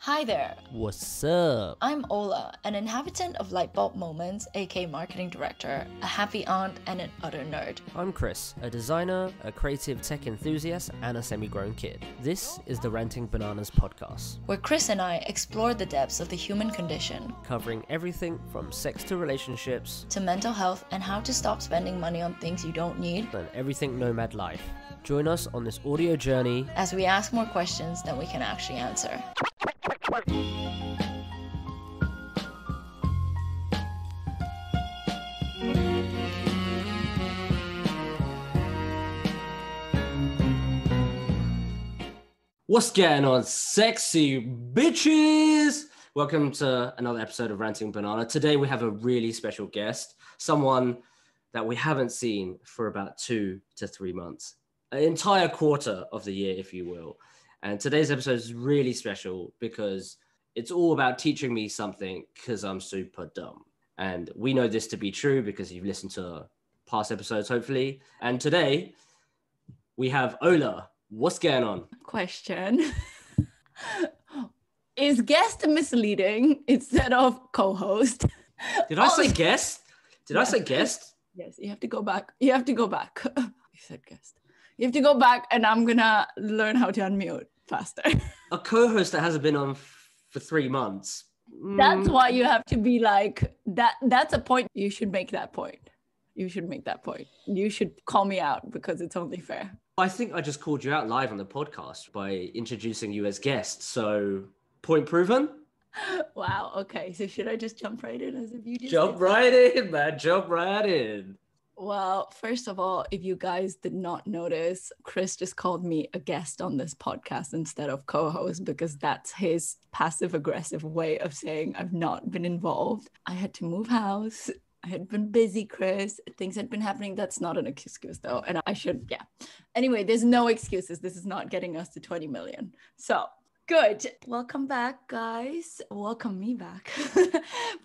Hi there, What's up? I'm Ola, an inhabitant of Lightbulb Moments, aka marketing director, a happy aunt, and an utter nerd. I'm Chris, a designer, a creative tech enthusiast, and a semi-grown kid. This is the Ranting Bananas podcast, Where Chris and I explore the depths of the human condition, covering everything from sex to relationships, to mental health and how to stop spending money on things you don't need, and everything nomad life. Join us on this audio journey as we ask more questions than we can actually answer. What's going on, sexy bitches? Welcome to another episode of Ranting Banana. Today we have a really special guest, someone that we haven't seen for about 2 to 3 months, an entire quarter of the year, if you will. And today's episode is really special because it's all about teaching me something because I'm super dumb. And we know this to be true because you've listened to past episodes, hopefully. And today we have Ola. What's going on? Question. Is guest misleading instead of co-host? Did I say guest? Did I say guest? Yes, you have to go back. You said guest. You have to go back and I'm gonna learn how to unmute faster. A co-host that hasn't been on for 3 months. That's why you have to be like that. That's a point. You should make that point. You should call me out because it's only fair. I think I just called you out live on the podcast by introducing you as guest. So point proven. Wow. Okay. So should I just jump right in as if you just Jump right in, man. Jump right in. Well, first of all, if you guys did not notice, Chris just called me a guest on this podcast instead of co-host because that's his passive-aggressive way of saying I've not been involved. I had to move house. I had been busy, Chris. Things had been happening. That's not an excuse, though. And I should, yeah. Anyway, there's no excuses. This is not getting us to 20 million. So good. Welcome back, guys. Welcome me back.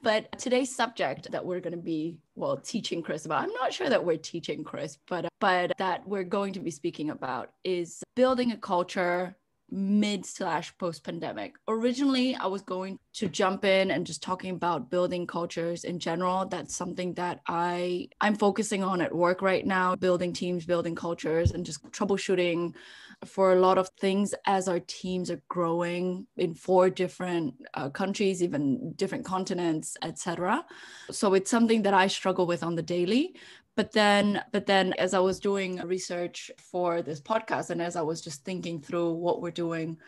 But today's subject that we're going to be, teaching Chris about, I'm not sure that we're teaching Chris, but that we're going to be speaking about is building a culture mid/post-pandemic. Originally, I was going to jump in and just talking about building cultures in general. That's something that I'm focusing on at work right now, building teams, building cultures, and just troubleshooting for a lot of things as our teams are growing in 4 different countries, even different continents, etc. So it's something that I struggle with on the daily. But then as I was doing research for this podcast and as I was just thinking through what we're doing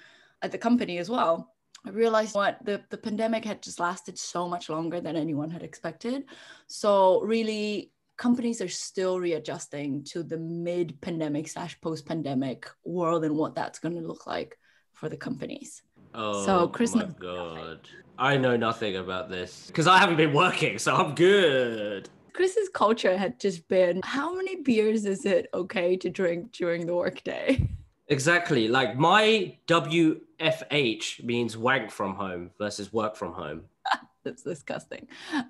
at the company as well, I realized the pandemic had just lasted so much longer than anyone had expected. So really, companies are still readjusting to the mid-pandemic/post-pandemic world and what that's going to look like for the companies. Oh, so Chris, my God. I know nothing about this because I haven't been working, so I'm good. Chris's culture had just been, how many beers is it okay to drink during the workday? Exactly. Like my WFH means wank from home versus work from home. That's disgusting.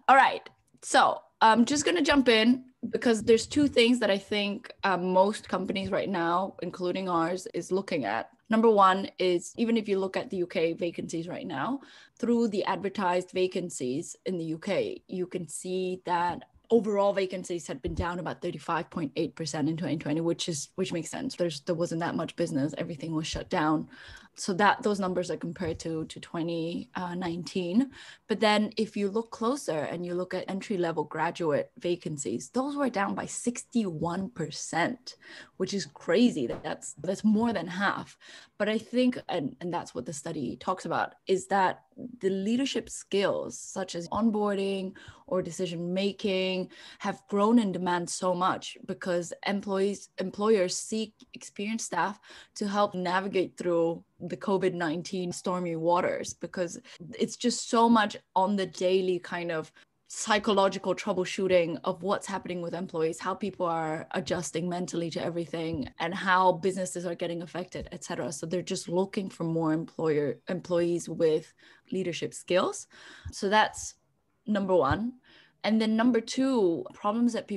All right. So I'm just going to jump in because there's 2 things that I think most companies right now, including ours, is looking at. Number one is, even if you look at the UK vacancies right now, through the advertised vacancies in the UK, you can see that overall vacancies had been down about 35.8% in 2020, which makes sense. There wasn't that much business. Everything was shut down. So those numbers are compared to 2019. But then if you look closer and you look at entry-level graduate vacancies, those were down by 61%, which is crazy. That's more than half. But I think, and that's what the study talks about, is that the leadership skills such as onboarding or decision making have grown in demand so much because employers seek experienced staff to help navigate through the COVID-19 stormy waters, because it's just so much on the daily kind of psychological troubleshooting of what's happening with employees, how people are adjusting mentally to everything, and how businesses are getting affected, etc. So they're just looking for more employees with leadership skills. So that's number one. And then number 2, problems that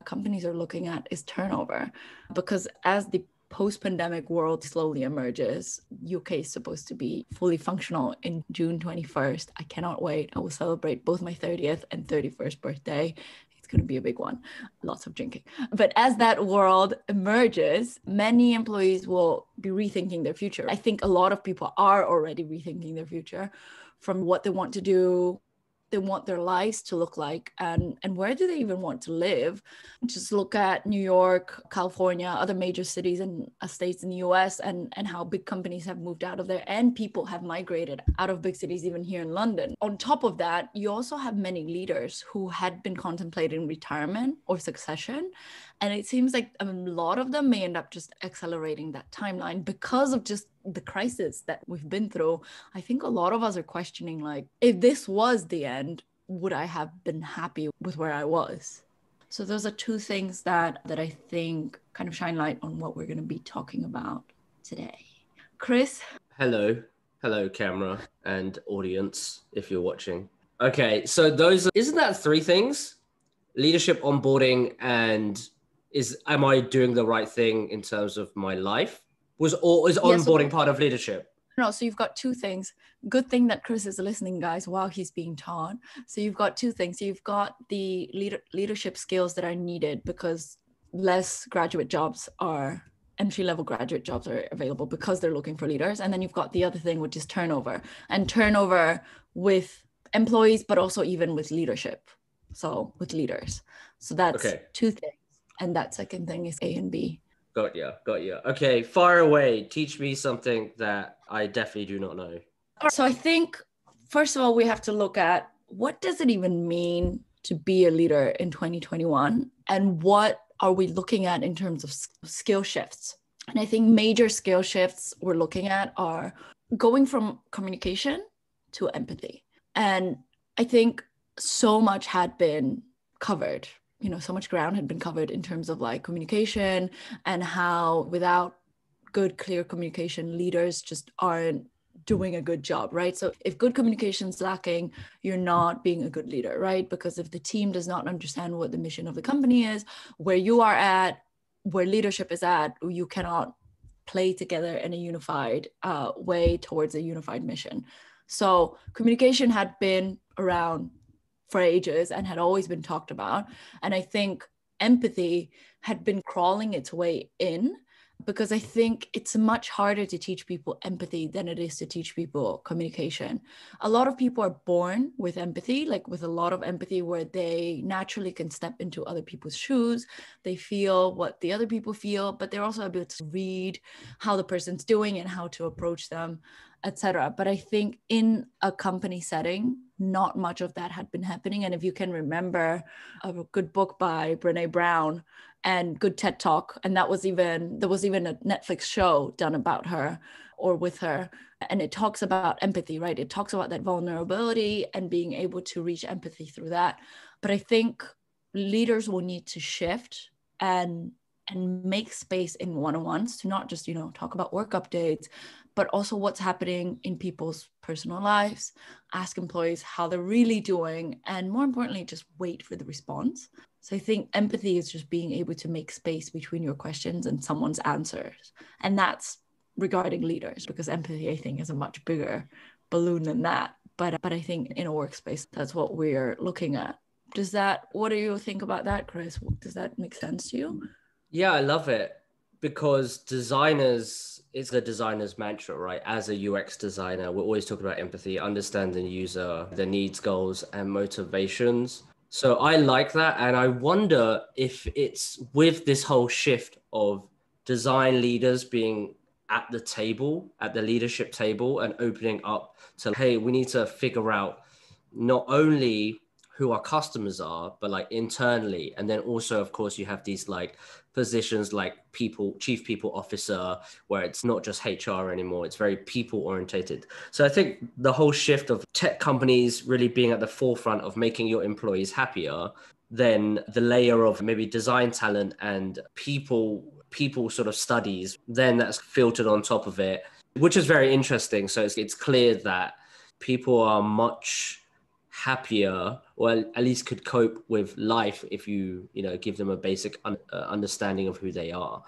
companies are looking at is turnover, because as the post-pandemic world slowly emerges. UK is supposed to be fully functional in June 21st. I cannot wait. I will celebrate both my 30th and 31st birthday. It's going to be a big one. Lots of drinking. But as that world emerges, many employees will be rethinking their future. I think a lot of people are already rethinking their future, from what they want to do, they want their lives to look like, and where do they even want to live. Just look at New York, California, other major cities and states in the US, and how big companies have moved out of there and people have migrated out of big cities, even here in London. On top of that, you also have many leaders who had been contemplating retirement or succession, and it seems like a lot of them may end up just accelerating that timeline because of just the crisis that we've been through. I think a lot of us are questioning, like, if this was the end, would I have been happy with where I was? So those are two things that I think kind of shine light on what we're going to be talking about today. Chris? Hello, camera and audience, if you're watching. Okay, so isn't that three things? Leadership, onboarding, and am I doing the right thing in terms of my life? Is onboarding part of leadership? No, so you've got two things. Good thing that Chris is listening, guys, while he's being taught. So you've got two things. You've got the leadership skills that are needed because less entry-level graduate jobs are available because they're looking for leaders. And then you've got the other thing, which is turnover, and turnover with employees, but also even with leadership. So with leaders. So that's two things. And that second thing is A and B. Got ya. Okay, fire away. Teach me something that I definitely do not know. So I think, first of all, we have to look at what does it even mean to be a leader in 2021? And what are we looking at in terms of skill shifts? And I think major skill shifts we're looking at are going from communication to empathy. And I think so much had been covered. So much ground had been covered in terms of like communication and how without good, clear communication, leaders just aren't doing a good job, right? So if good communication is lacking, you're not being a good leader, right? Because if the team does not understand what the mission of the company is, where you are at, where leadership is at, you cannot play together in a unified way towards a unified mission. So communication had been around for ages and had always been talked about. And I think empathy had been crawling its way in, because I think it's much harder to teach people empathy than it is to teach people communication. A lot of people are born with empathy, like with a lot of empathy, where they naturally can step into other people's shoes. They feel what the other people feel, but they're also able to read how the person's doing and how to approach them, etc. But I think in a company setting, not much of that had been happening. And if you can remember a good book by Brené Brown and good TED Talk, and there was even a Netflix show done about her or with her, and it talks about empathy, right? It talks about that vulnerability and being able to reach empathy through that. But I think leaders will need to shift and make space in one-on-ones to not just, talk about work updates, but also what's happening in people's personal lives, ask employees how they're really doing, and more importantly, just wait for the response. So I think empathy is just being able to make space between your questions and someone's answers. And that's regarding leaders, because empathy, I think, is a much bigger balloon than that. But I think in a workspace, that's what we're looking at. What do you think about that, Chris? Does that make sense to you? Yeah, I love it, because it's the designer's mantra, right? As a UX designer, we're always talking about empathy, understanding the user, their needs, goals, and motivations. So I like that. And I wonder if it's with this whole shift of design leaders being at the table, at the leadership table, and opening up to, hey, we need to figure out not only who our customers are, but like internally. And then also, of course, you have these like positions like chief people officer, where it's not just HR anymore, it's very people orientated. So I think the whole shift of tech companies really being at the forefront of making your employees happier, then the layer of maybe design talent and people sort of studies, then that's filtered on top of it, which is very interesting. So it's clear that people are much happier, or at least could cope with life if you give them a basic understanding of who they are.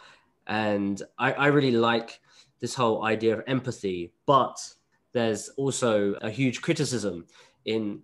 And I really like this whole idea of empathy, but there's also a huge criticism in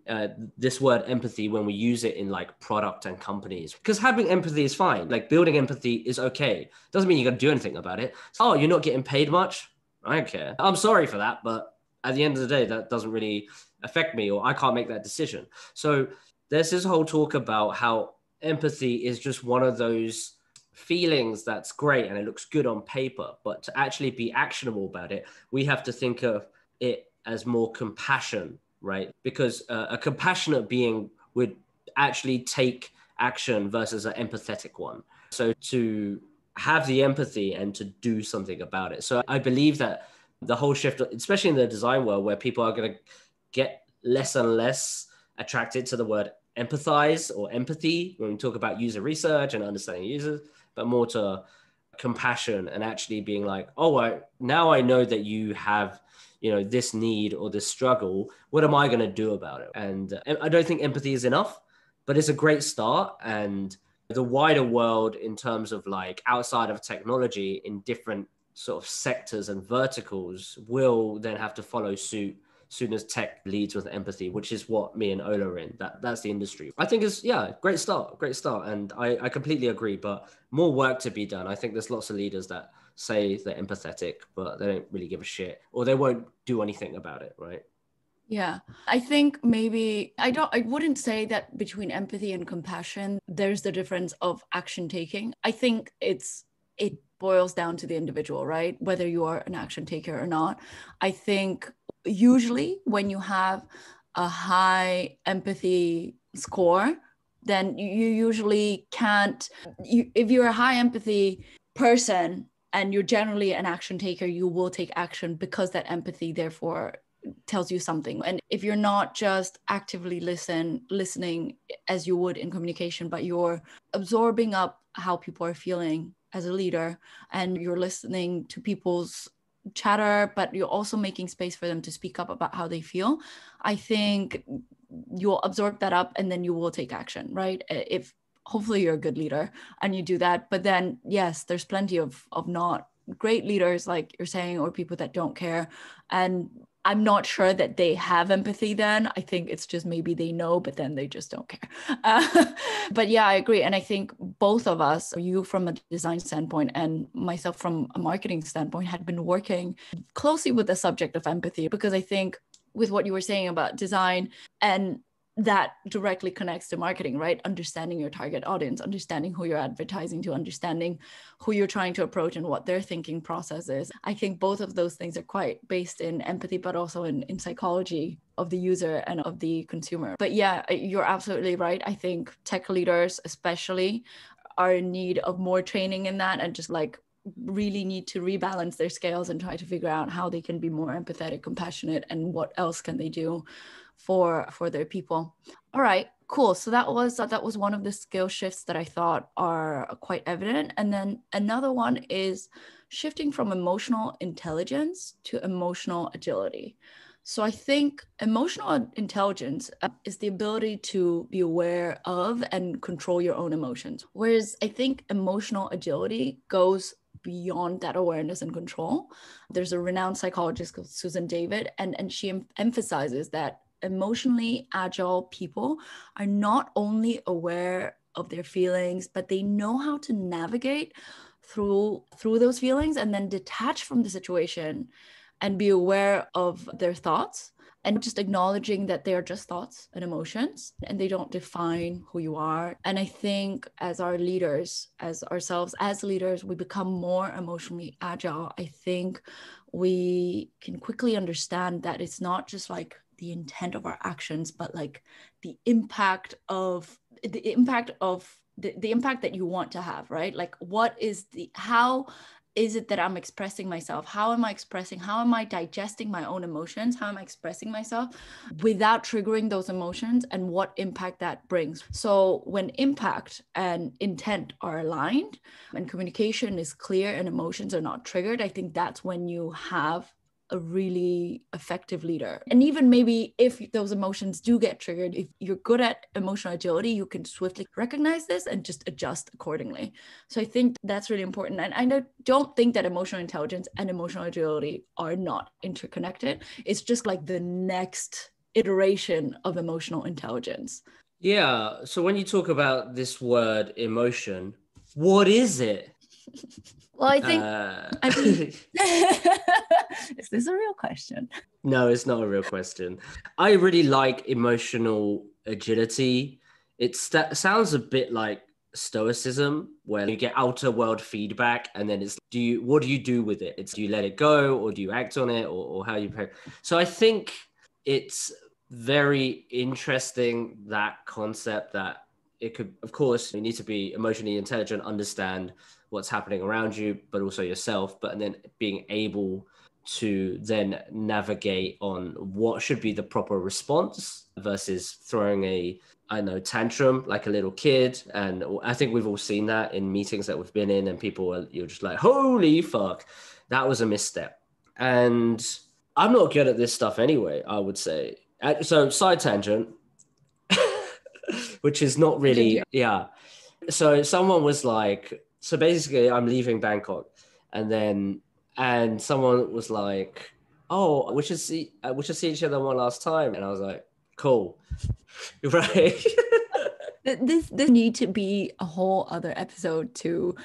this word empathy when we use it in like product and companies, because having empathy is fine. Like building empathy is okay. Doesn't mean you got to do anything about it. Oh, you're not getting paid much? I don't care. I'm sorry for that, but at the end of the day, that doesn't really affect me, or I can't make that decision. So there's this whole talk about how empathy is just one of those feelings that's great and it looks good on paper, but to actually be actionable about it, we have to think of it as more compassion, right? Because a compassionate being would actually take action versus an empathetic one. So to have the empathy and to do something about it. So I believe that the whole shift, especially in the design world, where people are going to get less and less attracted to the word empathize or empathy when we talk about user research and understanding users, but more to compassion and actually being like, oh, now I know that you have, this need or this struggle. What am I going to do about it? And I don't think empathy is enough, but it's a great start. And the wider world in terms of like outside of technology in different sort of sectors and verticals will then have to follow suit soon as tech leads with empathy, which is what me and Ola are in. That's the industry. I think is, great start. And I completely agree, but more work to be done. I think there's lots of leaders that say they're empathetic, but they don't really give a shit, or they won't do anything about it, right? Yeah, I think maybe I wouldn't say that between empathy and compassion, there's the difference of action taking. I think it boils down to the individual, right? Whether you are an action taker or not. I think usually when you have a high empathy score, then you usually can't, if you're a high empathy person and you're generally an action taker, you will take action because that empathy therefore tells you something. And if you're not just actively listening as you would in communication, but you're absorbing up how people are feeling as a leader, and you're listening to people's chatter, but you're also making space for them to speak up about how they feel, I think you'll absorb that up and then you will take action, right? If hopefully you're a good leader and you do that. But then, yes, there's plenty of not great leaders, like you're saying, or people that don't care. And I'm not sure that they have empathy then. I think it's just maybe they know, but then they just don't care. But yeah, I agree. And I think both of us, you from a design standpoint and myself from a marketing standpoint, had been working closely with the subject of empathy, because I think with what you were saying about design, and that directly connects to marketing, right? Understanding your target audience, understanding who you're advertising to, understanding who you're trying to approach and what their thinking process is. I think both of those things are quite based in empathy, but also in psychology of the user and of the consumer. But yeah, you're absolutely right. I think tech leaders especially are in need of more training in that, and just like really need to rebalance their scales and try to figure out how they can be more empathetic, compassionate, and what else can they do for their people. All right, cool. So that was one of the skill shifts that I thought are quite evident. And then another one is shifting from emotional intelligence to emotional agility. So I think emotional intelligence is the ability to be aware of and control your own emotions, whereas I think emotional agility goes beyond that awareness and control. There's a renowned psychologist called Susan David, and she emphasizes that emotionally agile people are not only aware of their feelings, but they know how to navigate through those feelings and then detach from the situation and be aware of their thoughts, and just acknowledging that they are just thoughts and emotions and they don't define who you are. And I think as our leaders, as ourselves as leaders, we become more emotionally agile. I think we can quickly understand that it's not just like the intent of our actions, but like the impact that you want to have, right? Like how is it that I'm expressing myself? How am I digesting my own emotions? How am I expressing myself without triggering those emotions, and what impact that brings? So when impact and intent are aligned and communication is clear and emotions are not triggered, I think that's when you have a really effective leader. And even maybe if those emotions do get triggered, if you're good at emotional agility, you can swiftly recognize this and just adjust accordingly. So I think that's really important. And I don't think that emotional intelligence and emotional agility are not interconnected. It's just like the next iteration of emotional intelligence. Yeah. So when you talk about this word emotion, what is it? Well, I think, is this a real question? No, it's not a real question. I really like emotional agility. It sounds a bit like stoicism, where you get outer world feedback, and then it's what do you do with it? It's do you let it go, or do you act on it, or how you pay? So I think it's very interesting, that concept, that it could, of course, you need to be emotionally intelligent, understand what's happening around you, but also yourself, but then being able to then navigate on what should be the proper response versus throwing a, I don't know, tantrum like a little kid. And I think we've all seen that in meetings that we've been in, and you're just like, holy fuck, that was a misstep. And I'm not good at this stuff anyway, I would say. So side tangent, which is not really, yeah. So someone was like, so basically I'm leaving Bangkok, and someone was like, oh, we should see each other one last time. And I was like, cool. Right. This need to be a whole other episode to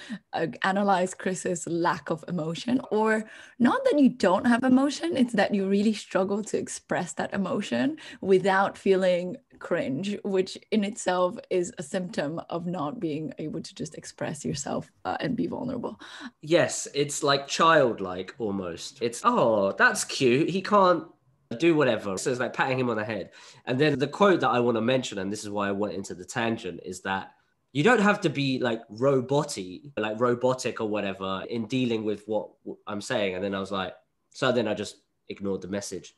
analyze Chris's lack of emotion, or not that you don't have emotion, it's that you really struggle to express that emotion without feeling cringe, which in itself is a symptom of not being able to just express yourself and be vulnerable. Yes, it's like childlike almost. It's, oh, that's cute. He can't do whatever. So it's like patting him on the head. And then the quote that I want to mention, and this is why I went into the tangent, is that you don't have to be like robotic or whatever in dealing with what I'm saying. And then I was like, so then I just ignored the message.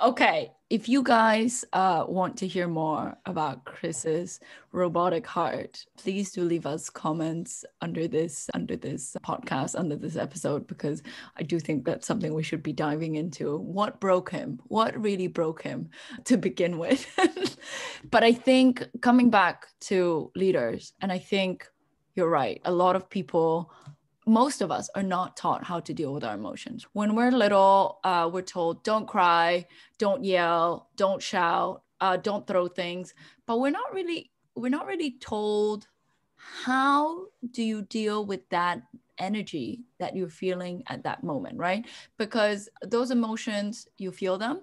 Okay, if you guys want to hear more about Chris's robotic heart, please do leave us comments under this podcast, under this episode, because I do think that's something we should be diving into. What broke him? What really broke him to begin with? But I think coming back to leaders, and I think you're right, a lot of people, most of us are not taught how to deal with our emotions. When we're little, we're told, don't cry, don't yell, don't shout, don't throw things. But we're not really told, how do you deal with that energy that you're feeling at that moment, right? Because those emotions, you feel them.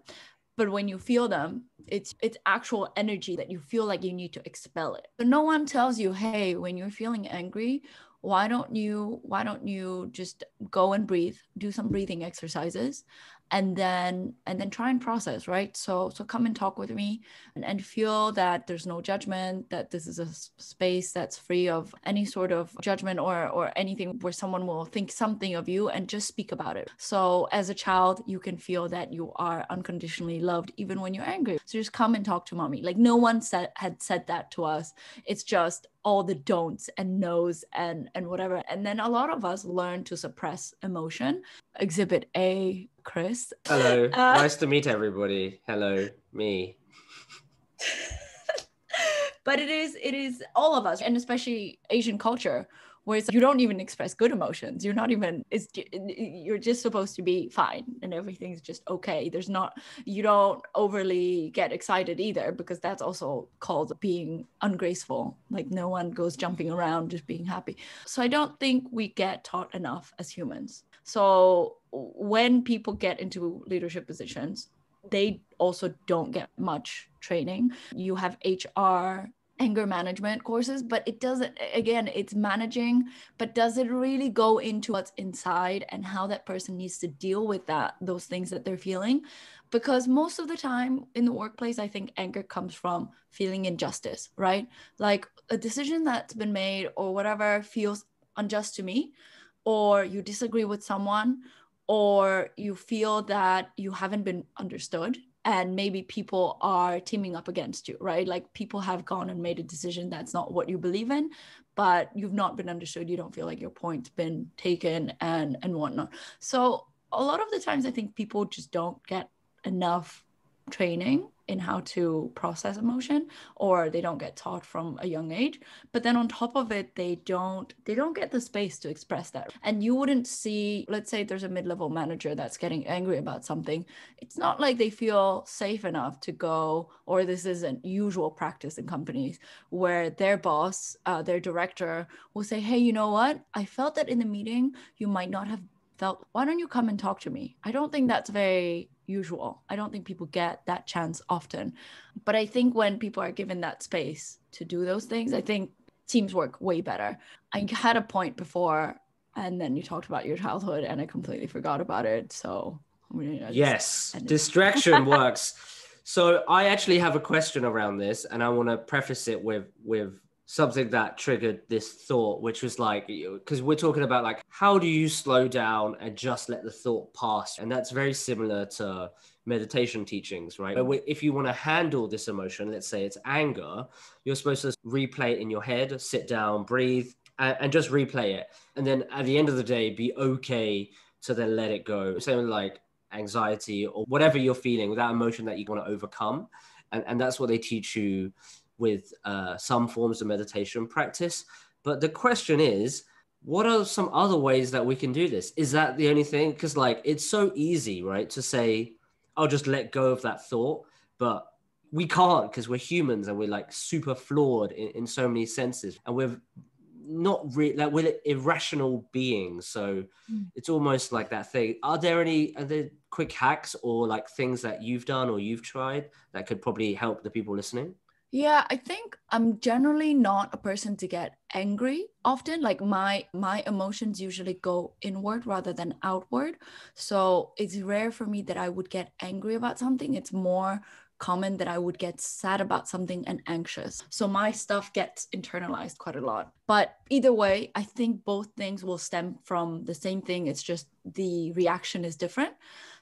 But when you feel them, it's actual energy that you feel like you need to expel it. But no one tells you, hey, when you're feeling angry, why don't you just go and breathe, do some breathing exercises, and then try and process, right? So come and talk with me, and feel that there's no judgment, that this is a space that's free of any sort of judgment or anything where someone will think something of you, and just speak about it. So as a child, you can feel that you are unconditionally loved even when you're angry. So just come and talk to mommy. Like, no one had said that to us. It's just all the don'ts and no's and whatever. And then a lot of us learn to suppress emotion. Exhibit A, Chris. Hello. Nice to meet everybody. Hello, me. But it is all of us, and especially Asian culture, where it's, you don't even express good emotions. You're just supposed to be fine and everything's just okay. You don't overly get excited either, because that's also called being ungraceful. Like, no one goes jumping around just being happy. So I don't think we get taught enough as humans. So when people get into leadership positions, they also don't get much training. You have HR, anger management courses, but it doesn't, again, it's managing, but does it really go into what's inside and how that person needs to deal with those things that they're feeling? Because most of the time in the workplace, I think anger comes from feeling injustice, right? Like, a decision that's been made or whatever feels unjust to me, or you disagree with someone, or you feel that you haven't been understood, and maybe people are teaming up against you, right? Like, people have gone and made a decision that's not what you believe in, but you've not been understood. You don't feel like your point's been taken and whatnot. So a lot of the times I think people just don't get enough training in how to process emotion, or they don't get taught from a young age. But then on top of it, they don't get the space to express that. And you wouldn't see, let's say there's a mid-level manager that's getting angry about something. It's not like they feel safe enough to go, or this isn't usual practice in companies, where their boss, their director will say, hey, you know what? I felt that in the meeting, you might not have felt, why don't you come and talk to me? I don't think that's very usual. I don't think people get that chance often. But I think when people are given that space to do those things, I think teams work way better. I had a point before, and then you talked about your childhood, and I completely forgot about it. So yes, distraction works. So I actually have a question around this, and I want to preface it with something that triggered this thought, which was like, because we're talking about like, how do you slow down and just let the thought pass? And that's very similar to meditation teachings, right? But if you want to handle this emotion, let's say it's anger, you're supposed to replay it in your head, sit down, breathe, and just replay it. And then at the end of the day, be okay to then let it go. Same like anxiety or whatever you're feeling, that emotion that you want to overcome. And that's what they teach you with some forms of meditation practice. But the question is, what are some other ways that we can do this? Is that the only thing? Because like, it's so easy, right, to say, I'll just let go of that thought. But we can't, because we're humans and we're like super flawed in so many senses. And we're not really, like, we're irrational beings. So it's almost like that thing. Are there quick hacks or like things that you've done or you've tried that could probably help the people listening? Yeah, I think I'm generally not a person to get angry often. Like my emotions usually go inward rather than outward. So it's rare for me that I would get angry about something. It's more common that I would get sad about something and anxious. So my stuff gets internalized quite a lot. But either way, I think both things will stem from the same thing. It's just the reaction is different.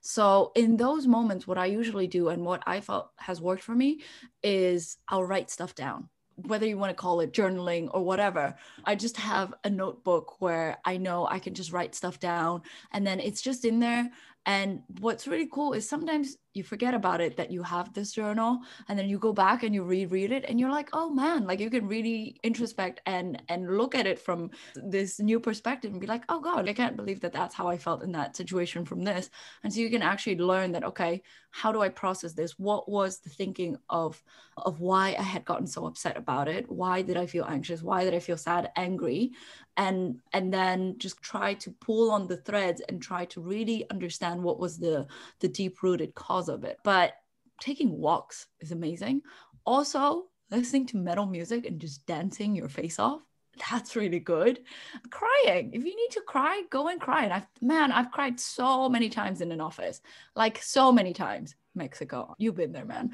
So in those moments, what I usually do and what I felt has worked for me is I'll write stuff down. Whether you want to call it journaling or whatever, I just have a notebook where I know I can just write stuff down and then it's just in there. And what's really cool is sometimes you forget about it, that you have this journal, and then you go back and you reread it and you're like, oh man, like you can really introspect and look at it from this new perspective and be like, oh God, I can't believe that that's how I felt in that situation from this. And so you can actually learn that, okay, how do I process this? What was the thinking of why I had gotten so upset about it? Why did I feel anxious? Why did I feel sad, angry? And then just try to pull on the threads and try to really understand what was the deep-rooted cause of it. But taking walks is amazing. Also, listening to metal music and just dancing your face off, that's really good. Crying, if you need to cry, go and cry. And I've cried so many times in an office, like so many times. Mexico, you've been there, man.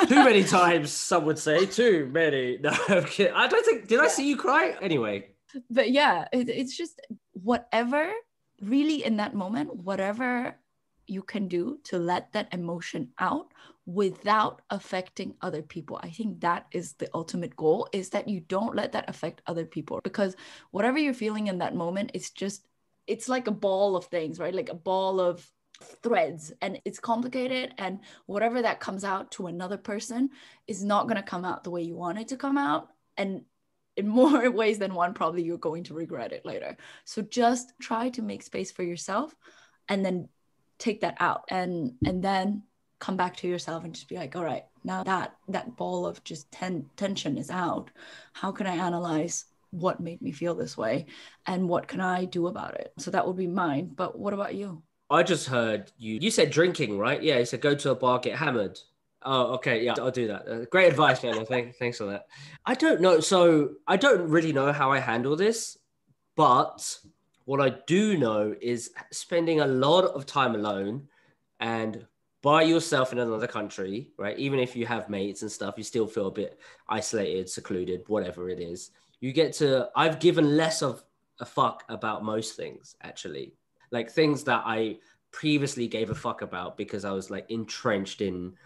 Too many times, some would say. Too many. No, I'm kidding. I don't think, did I see you cry? Anyway. But yeah, it's just whatever, really in that moment, whatever you can do to let that emotion out without affecting other people. I think that is the ultimate goal, is that you don't let that affect other people, because whatever you're feeling in that moment, it's like a ball of things, right? Like a ball of threads, and it's complicated, and whatever that comes out to another person is not going to come out the way you want it to come out, and in more ways than one, probably you're going to regret it later. So just try to make space for yourself and then take that out, and then come back to yourself and just be like, all right, now that ball of just tension is out. How can I analyze what made me feel this way and what can I do about it? So that would be mine. But what about you? I just heard you said drinking, right? Yeah, you said go to a bar, get hammered. Oh, okay. Yeah, I'll do that. Great advice, Fiona. Thanks for that. I don't know. So I don't really know how I handle this, but what I do know is spending a lot of time alone and by yourself in another country, right? Even if you have mates and stuff, you still feel a bit isolated, secluded, whatever it is. I've given less of a fuck about most things, actually. Like things that I previously gave a fuck about because I was like entrenched in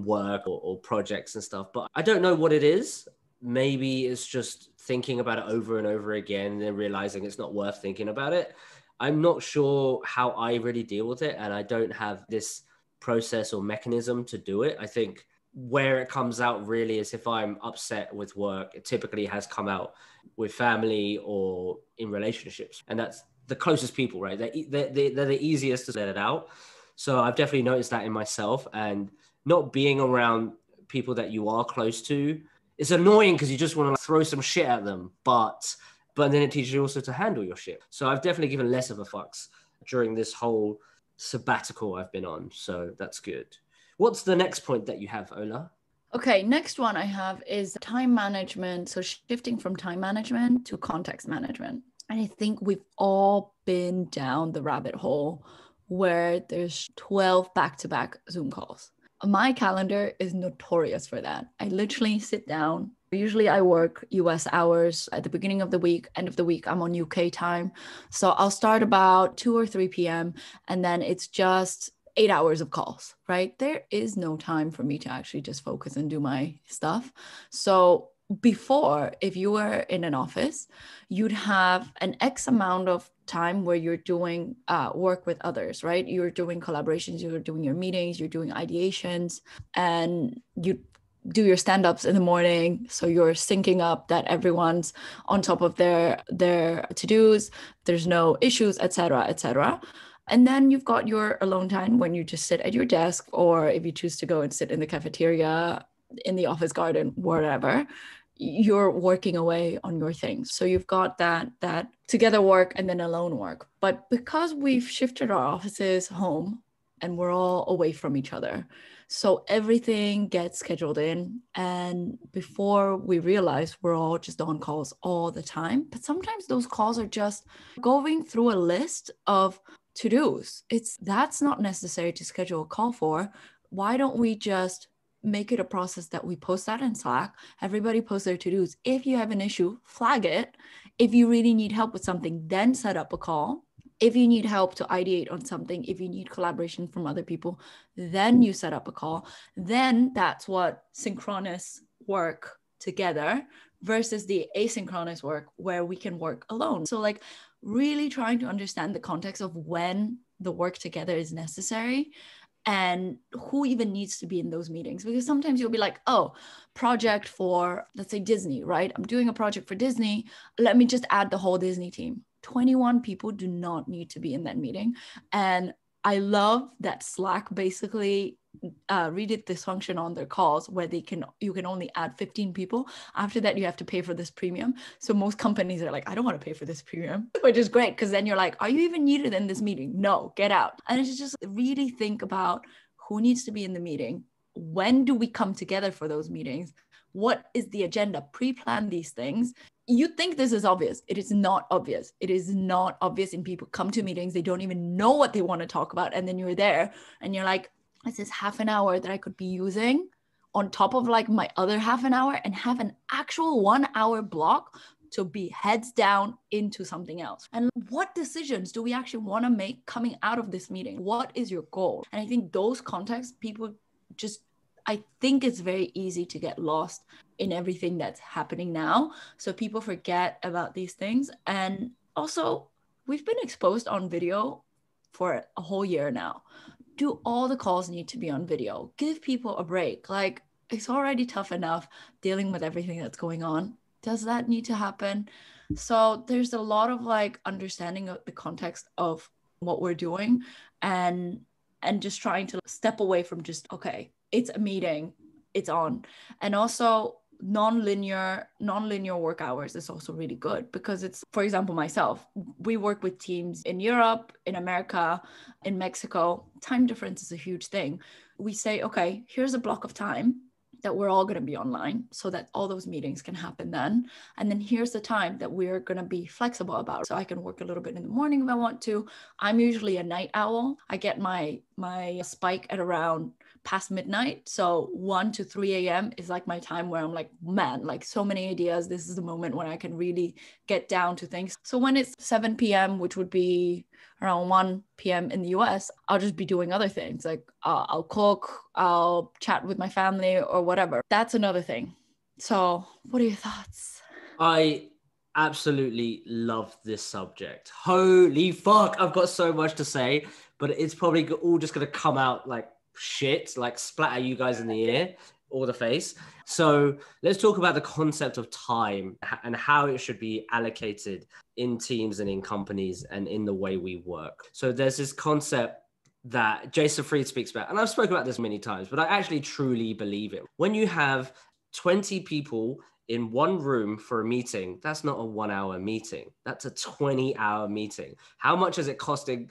work or projects and stuff. But I don't know what it is maybe it's just thinking about it over and over again and then realizing it's not worth thinking about it. I'm not sure how I really deal with it, and I don't have this process or mechanism to do it. I think where it comes out really is if I'm upset with work. It typically has come out with family or in relationships, and that's the closest people, right? They're the easiest to let it out. So I've definitely noticed that in myself, and not being around people that you are close to, it's annoying because you just want to throw some shit at them, but then it teaches you also to handle your shit. So I've definitely given less of a fucks during this whole sabbatical I've been on. So that's good. What's the next point that you have, Ola? Okay, next one I have is time management. So shifting from time management to context management. And I think we've all been down the rabbit hole where there's 12 back-to-back Zoom calls. My calendar is notorious for that. I literally sit down. Usually I work US hours at the beginning of the week, end of the week, I'm on UK time. So I'll start about 2 or 3 p.m. and then it's just 8 hours of calls, right? There is no time for me to actually just focus and do my stuff. So before, if you were in an office, you'd have an X amount of time where you're doing work with others, right? You're doing collaborations, you're doing your meetings, you're doing ideations, and you do your stand-ups in the morning. So you're syncing up that everyone's on top of their to-dos, there's no issues, etc., etc. And then you've got your alone time when you just sit at your desk, or if you choose to go and sit in the cafeteria, in the office garden, wherever, you're working away on your things. So you've got that together work and then alone work. But because we've shifted our offices home and we're all away from each other, so everything gets scheduled in. And before we realize, we're all just on calls all the time. But sometimes those calls are just going through a list of to-dos. That's not necessary to schedule a call for. Why don't we just make it a process that we post that in Slack? Everybody posts their to-dos. If you have an issue, flag it. If you really need help with something, then set up a call. If you need help to ideate on something, if you need collaboration from other people, then you set up a call. Then that's what synchronous work together versus the asynchronous work where we can work alone. So like really trying to understand the context of when the work together is necessary and who even needs to be in those meetings. Because sometimes you'll be like, oh, project for, let's say Disney, right? I'm doing a project for Disney. Let me just add the whole Disney team. 21 people do not need to be in that meeting. And I love that Slack basically redid this function on their calls where you can only add 15 people. After that, you have to pay for this premium. So most companies are like, I don't want to pay for this premium, which is great because then you're like, are you even needed in this meeting? No, get out. And it's just really think about who needs to be in the meeting. When do we come together for those meetings? What is the agenda? Pre-plan these things. You think this is obvious. It is not obvious. It is not obvious. And people come to meetings, they don't even know what they want to talk about. And then you're there and you're like, this is half an hour that I could be using on top of like my other half an hour and have an actual 1 hour block to be heads down into something else. And what decisions do we actually want to make coming out of this meeting? What is your goal? And I think those contexts, people just, I think it's very easy to get lost in everything that's happening now. So people forget about these things. And also, we've been exposed on video for a whole year now. Do all the calls need to be on video? Give people a break. Like, it's already tough enough dealing with everything that's going on. Does that need to happen? So there's a lot of like understanding of the context of what we're doing and just trying to step away from just, okay, it's a meeting, it's on. And also non-linear work hours is also really good because it's, for example, myself, we work with teams in Europe, in America, in Mexico. Time difference is a huge thing. We say, okay, here's a block of time that we're all going to be online so that all those meetings can happen then. And then here's the time that we're going to be flexible about. So I can work a little bit in the morning if I want to. I'm usually a night owl. I get my spike at around past midnight. So 1 to 3 a.m. is like my time where I'm like, man, like so many ideas. This is the moment when I can really get down to things. So when it's 7 p.m., which would be around 1 p.m. in the US, I'll just be doing other things. Like I'll cook, I'll chat with my family or whatever. That's another thing. So what are your thoughts? I absolutely love this subject. Holy fuck, I've got so much to say, but it's probably all just going to come out like shit, like splatter you guys in the ear or the face. So let's talk about the concept of time and how it should be allocated in teams and in companies and in the way we work. So there's this concept that Jason Fried speaks about, and I've spoken about this many times, but I actually truly believe it. When you have 20 people in one room for a meeting, that's not a 1 hour meeting. That's a 20-hour meeting. How much is it costing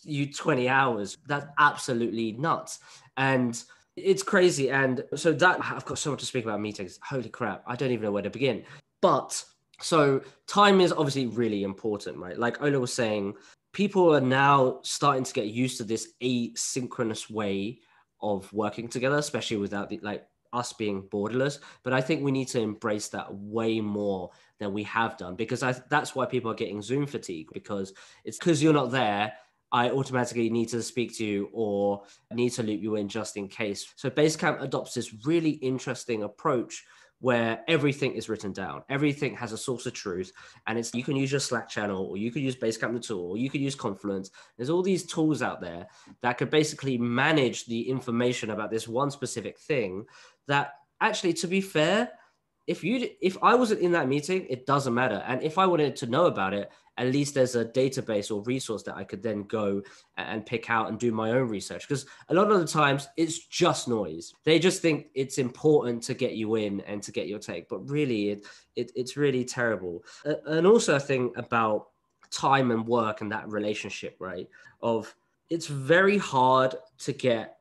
you 20 hours? That's absolutely nuts. And it's crazy. And so that I've got so much to speak about meetings. Holy crap. I don't even know where to begin. But so time is obviously really important, right? Like Ola was saying, people are now starting to get used to this asynchronous way of working together, especially without the like us being borderless. But I think we need to embrace that way more than we have done, because that's why people are getting Zoom fatigue, because it's because you're not there. I automatically need to speak to you or need to loop you in just in case. So Basecamp adopts this really interesting approach where everything is written down. Everything has a source of truth, and it's you can use your Slack channel, or you could use Basecamp the tool, or you could use Confluence. There's all these tools out there that could basically manage the information about this one specific thing that actually, to be fair, if I wasn't in that meeting, it doesn't matter. And if I wanted to know about it, at least there's a database or resource that I could then go and pick out and do my own research. Because a lot of the times it's just noise. They just think it's important to get you in and to get your take, but really it's really terrible. And also a thing about time and work and that relationship, right? Of it's very hard to get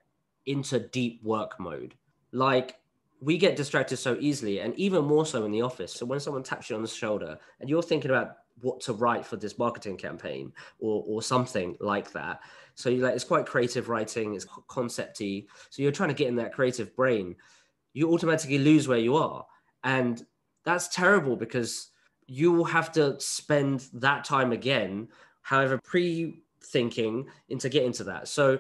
into deep work mode. Like, we get distracted so easily, and even more so in the office. So when someone taps you on the shoulder and you're thinking about what to write for this marketing campaign or something like that. So you're like, it's quite creative writing, it's concepty. So you're trying to get in that creative brain. You automatically lose where you are. And that's terrible, because you will have to spend that time again, however, pre-thinking into getting to that. So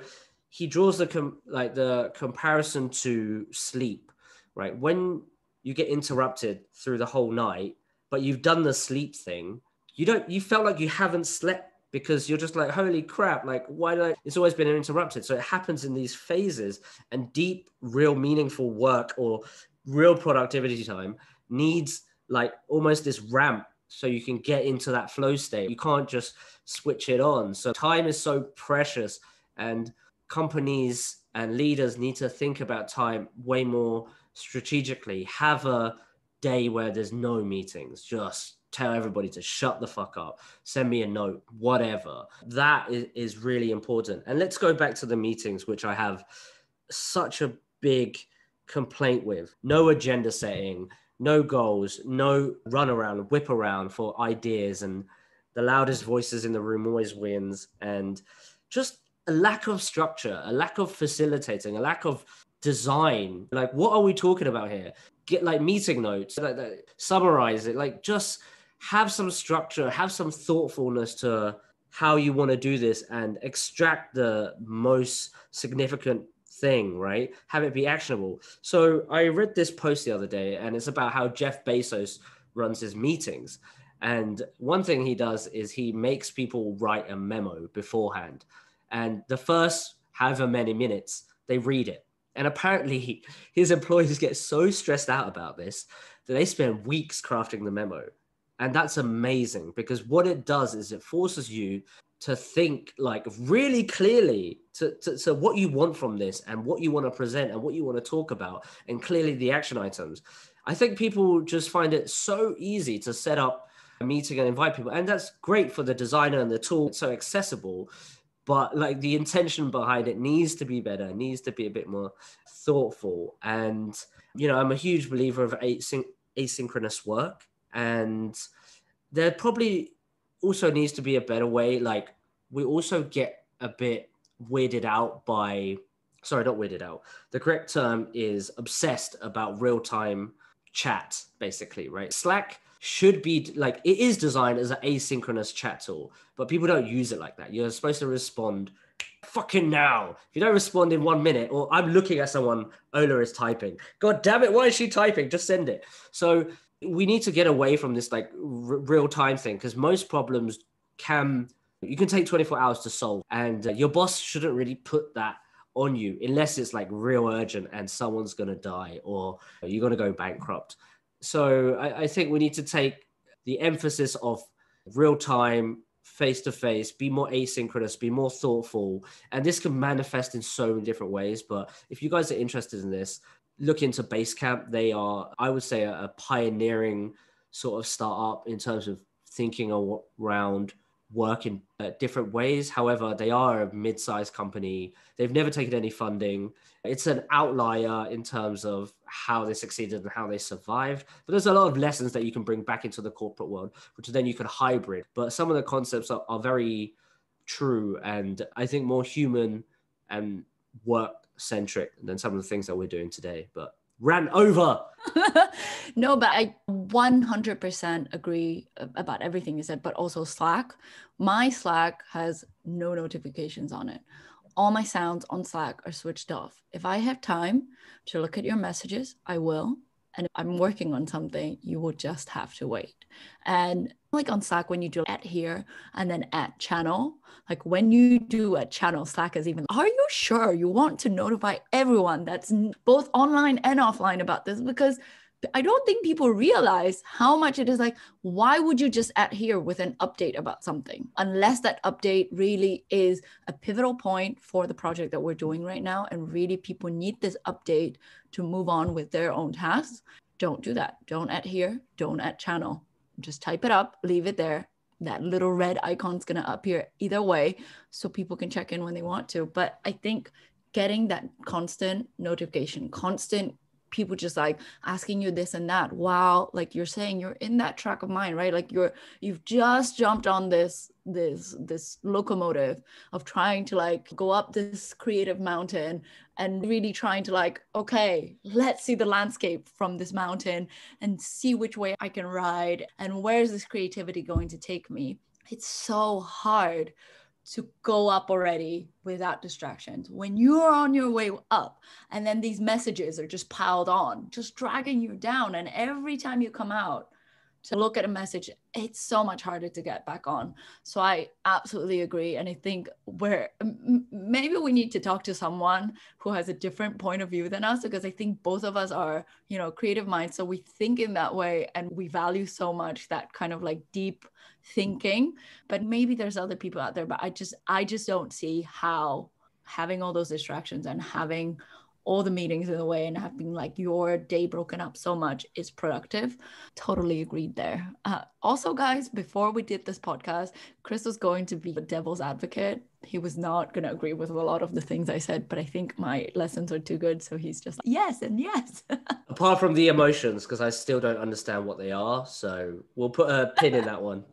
he draws the comparison to sleep, right? When you get interrupted through the whole night, but you've done the sleep thing, you felt like you haven't slept, because you're just like, holy crap, like, why did it's always been interrupted. So it happens in these phases, and deep, real meaningful work or real productivity time needs like almost this ramp so you can get into that flow state. You can't just switch it on. So time is so precious, and companies and leaders need to think about time way more strategically. Have a day where there's no meetings. Just tell everybody to shut the fuck up. Send me a note, whatever. That is really important. And let's go back to the meetings, which I have such a big complaint with. No agenda setting, no goals, no run around, whip around for ideas, and the loudest voices in the room always wins. And just a lack of structure, a lack of facilitating, a lack of design. Like, what are we talking about here? Get like meeting notes, like, summarize it, like just have some structure, have some thoughtfulness to how you want to do this, and extract the most significant thing, right? Have it be actionable. So I read this post the other day, and it's about how Jeff Bezos runs his meetings. And one thing he does is he makes people write a memo beforehand. And the first however many minutes, they read it. And apparently his employees get so stressed out about this that they spend weeks crafting the memo. And that's amazing, because what it does is it forces you to think like really clearly to what you want from this, and what you want to present, and what you want to talk about, and clearly the action items. I think people just find it so easy to set up a meeting and invite people. And that's great for the designer and the tool. It's so accessible. But like the intention behind it needs to be better, needs to be a bit more thoughtful. And, you know, I'm a huge believer of asynchronous work. And there probably also needs to be a better way. Like, we also get a bit weirded out by, sorry, not weirded out. The correct term is obsessed about real-time chat, basically, right? Slack should be like, it is designed as an asynchronous chat tool, but people don't use it like that. You're supposed to respond fucking now. If you don't respond in 1 minute, or I'm looking at someone, Ola is typing. God damn it, why is she typing? Just send it. So we need to get away from this like real time thing, because most problems you can take 24 hours to solve, and your boss shouldn't really put that on you unless it's like real urgent and someone's going to die or you're going to go bankrupt. So I think we need to take the emphasis of real time, face to face, be more asynchronous, be more thoughtful. And this can manifest in so many different ways. But if you guys are interested in this, look into Basecamp. They are, I would say, a pioneering sort of startup in terms of thinking around work in different ways. However, they are a mid-sized company. They've never taken any funding. It's an outlier in terms of how they succeeded and how they survived. But there's a lot of lessons that you can bring back into the corporate world, which then you can hybrid. But some of the concepts are very true, and I think more human and work-centric than some of the things that we're doing today. But ran over. No, but I 100% agree about everything you said, but also Slack. My Slack has no notifications on it. All my sounds on Slack are switched off. If I have time to look at your messages, I will. And if I'm working on something, you will just have to wait. And like on Slack, when you do @here and then @channel, like when you do @channel, Slack is even, are you sure you want to notify everyone that's both online and offline about this? Because I don't think people realize how much it is like, why would you just @here with an update about something? Unless that update really is a pivotal point for the project that we're doing right now, and really people need this update to move on with their own tasks. Don't do that. Don't @here, don't @channel. Just type it up, leave it there. That little red icon's going to appear either way so people can check in when they want to. But I think getting that constant notification, constant people just like asking you this and that, wow, like you're saying you're in that track of mind, right? Like you've just jumped on this locomotive of trying to like go up this creative mountain and really trying to like, okay, let's see the landscape from this mountain and see which way I can ride and where's this creativity going to take me. It's so hard to go up already without distractions. When you're on your way up and then these messages are just piled on, just dragging you down. And every time you come out to look at a message, it's so much harder to get back on. So I absolutely agree. And I think maybe we need to talk to someone who has a different point of view than us, because I think both of us are, creative minds. So we think in that way and we value so much that kind of like deep thinking. But maybe there's other people out there, but I just don't see how having all those distractions and having all the meetings in the way and having like your day broken up so much is productive. Totally agreed there. Also, guys, before we did this podcast, Chris was going to be the devil's advocate. He was not going to agree with a lot of the things I said, but I think my lessons are too good. So he's just like, yes and yes. Apart from the emotions, because I still don't understand what they are. So we'll put a pin in that one.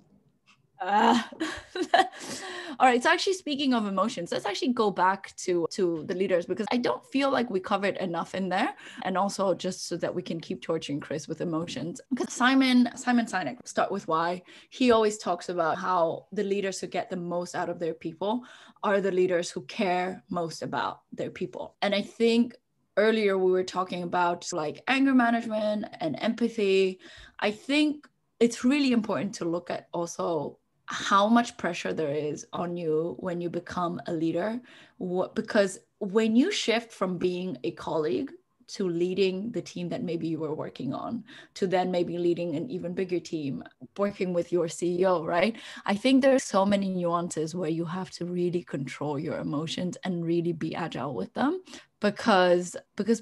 All right, so actually speaking of emotions, let's actually go back to the leaders, because I don't feel like we covered enough in there. And also just so that we can keep torturing Chris with emotions, because Simon Sinek, start with why, he always talks about how the leaders who get the most out of their people are the leaders who care most about their people. And I think earlier we were talking about like anger management and empathy. I think it's really important to look at also how much pressure there is on you when you become a leader. Because when you shift from being a colleague to leading the team that maybe you were working on, to then maybe leading an even bigger team, working with your CEO, right? I think there's so many nuances where you have to really control your emotions and really be agile with them. Because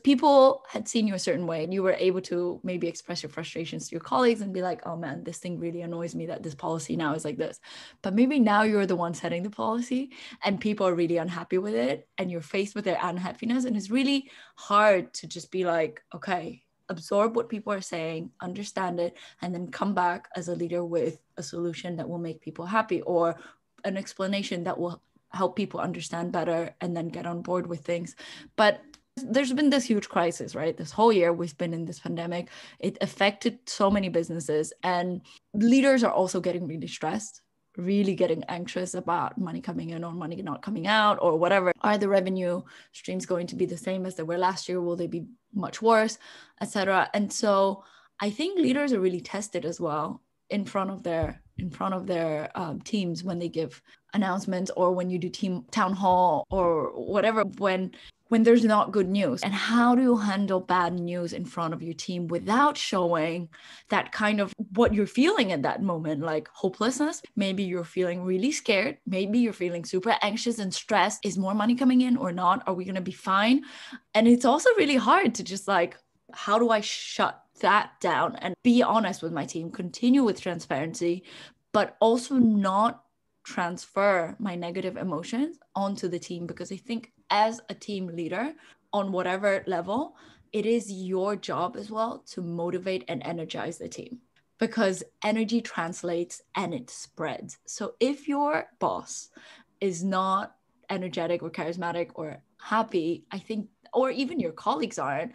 people had seen you a certain way and you were able to maybe express your frustrations to your colleagues and be like, oh man, this thing really annoys me that this policy now is like this. But maybe now you're the one setting the policy and people are really unhappy with it and you're faced with their unhappiness. And it's really hard to just be like, okay, absorb what people are saying, understand it, and then come back as a leader with a solution that will make people happy or an explanation that will help people understand better and then get on board with things. But there's been this huge crisis, right? This whole year we've been in this pandemic. It affected so many businesses and leaders are also getting really stressed. really getting anxious about money coming in or money not coming out or whatever. Are the revenue streams going to be the same as they were last year? Will they be much worse, etc.? And so I think leaders are really tested as well in front of their teams when they give announcements, or when you do team town hall or whatever, when there's not good news. And how do you handle bad news in front of your team without showing that kind of what you're feeling at that moment, like hopelessness? Maybe you're feeling really scared. Maybe you're feeling super anxious and stressed. Is more money coming in or not? Are we going to be fine? And it's also really hard to just like, how do I shut that down and be honest with my team, continue with transparency, but also not transfer my negative emotions onto the team? Because I think as a team leader on whatever level, it is your job as well to motivate and energize the team, because energy translates and it spreads. So if your boss is not energetic or charismatic or happy, I think, or even your colleagues aren't,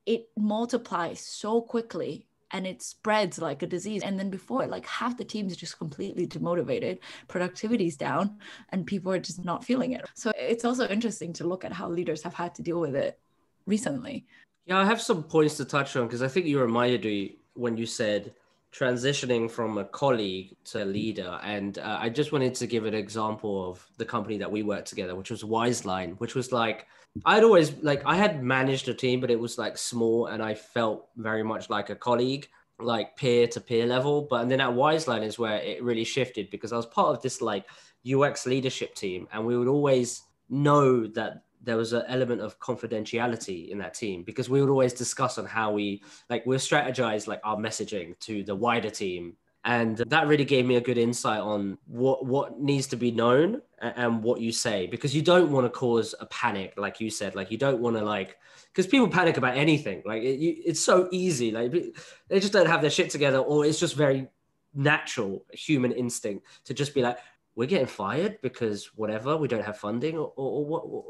it multiplies so quickly and it spreads like a disease. And then before, like half the team is just completely demotivated, productivity's down, and people are just not feeling it. So it's also interesting to look at how leaders have had to deal with it recently. Yeah, I have some points to touch on, because I think you reminded me when you said transitioning from a colleague to a leader. And I just wanted to give an example of the company that we worked together, which was Wiseline, which was like, I'd always like, I had managed a team, but it was like small, and I felt very much like a colleague, like peer to peer level. But and then at Wiseline is where it really shifted, because I was part of this like UX leadership team, and we would always know that there was an element of confidentiality in that team, because we would always discuss on how we'll strategize like our messaging to the wider team. And that really gave me a good insight on what needs to be known and what you say, because you don't want to cause a panic, like you said. Like you don't want to because people panic about anything. Like it's so easy. Like they just don't have their shit together, or it's just very natural human instinct to just be like, we're getting fired because whatever, we don't have funding or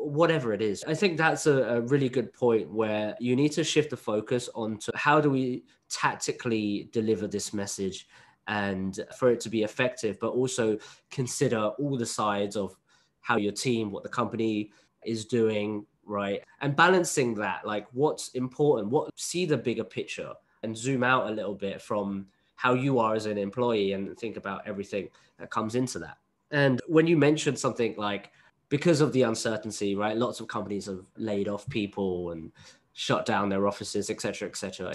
whatever it is. I think that's a really good point, where you need to shift the focus onto how do we tactically deliver this message and for it to be effective, but also consider all the sides of how your team, what the company is doing, right? And balancing that, like what's important, see the bigger picture and zoom out a little bit from how you are as an employee and think about everything that comes into that. And when you mentioned something like, because of the uncertainty, right, lots of companies have laid off people and shut down their offices, et cetera,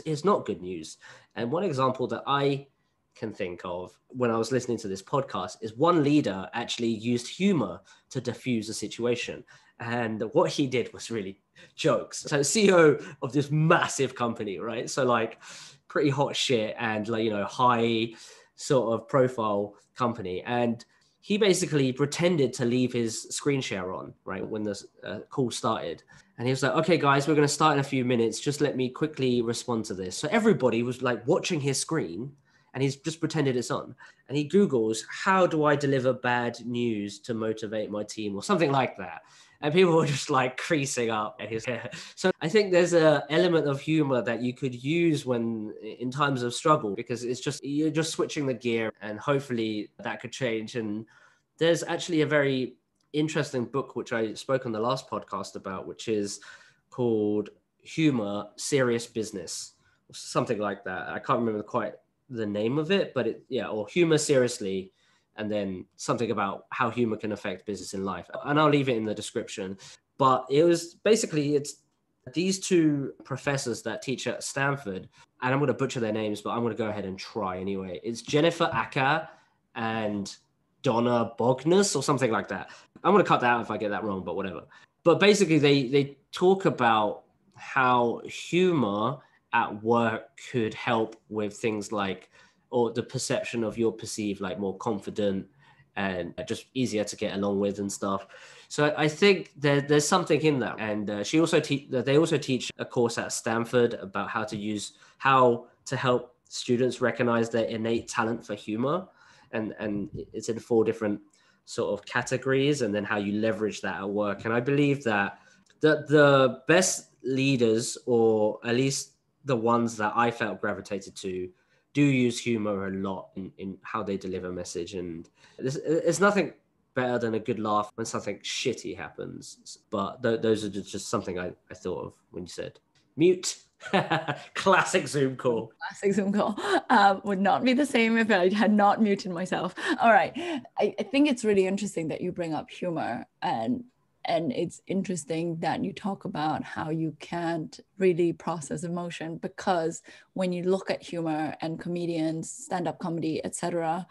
it's not good news. And one example that I can think of when I was listening to this podcast is one leader actually used humor to diffuse the situation. And what he did was really jokes. So CEO of this massive company, right? So like pretty hot shit and like, high sort of profile company. And he basically pretended to leave his screen share on, right, when the call started. And he was like, okay, guys, we're going to start in a few minutes. Just let me quickly respond to this. So everybody was like watching his screen, and he's just pretended it's on. And he Googles, how do I deliver bad news to motivate my team, or something like that. And people were just like creasing up at his hair. So I think there's an element of humor that you could use when in times of struggle, because you're just switching the gear, and hopefully that could change. And there's actually a very interesting book, which I spoke on the last podcast about, which is called Humor, Serious Business, or something like that. I can't remember quite the name of it, but or Humor Seriously, and then something about how humor can affect business in life. And I'll leave it in the description. But it was basically, it's these two professors that teach at Stanford, and I'm going to butcher their names, but I'm going to go ahead and try anyway. It's Jennifer Acker and Donna Bognus or something like that. I'm going to cut that out if I get that wrong, but whatever. But basically they talk about how humor at work could help with things like, or the perception of your perceived like more confident and just easier to get along with and stuff. So I think there's something in that. And they also teach a course at Stanford about how to help students recognize their innate talent for humor. And it's in 4 different sort of categories, and then how you leverage that at work. And I believe that the best leaders, or at least the ones that I felt gravitated to, do use humor a lot in how they deliver message. And there's nothing better than a good laugh when something shitty happens. But those are just something I thought of when you said mute. Classic Zoom call. Classic Zoom call. Would not be the same if I had not muted myself. All right. I think it's really interesting that you bring up humor, and it's interesting that you talk about how you can't really process emotion, because when you look at humor and comedians, stand-up comedy, etc.,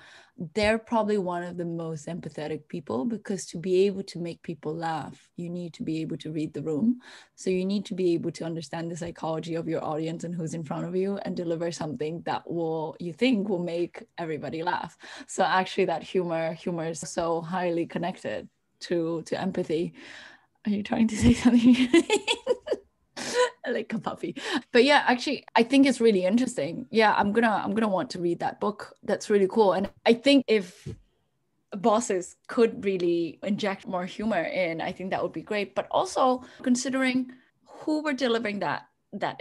they're probably one of the most empathetic people, because to be able to make people laugh, you need to be able to read the room. So you need to be able to understand the psychology of your audience and who's in front of you, and deliver something that you think will make everybody laugh. So actually that humor is so highly connected to empathy. Are you trying to say something? Like a puppy. But yeah, actually I think it's really interesting. Yeah, I'm gonna want to read that book. That's really cool. And I think if bosses could really inject more humor in, I think that would be great. But also considering who we're delivering that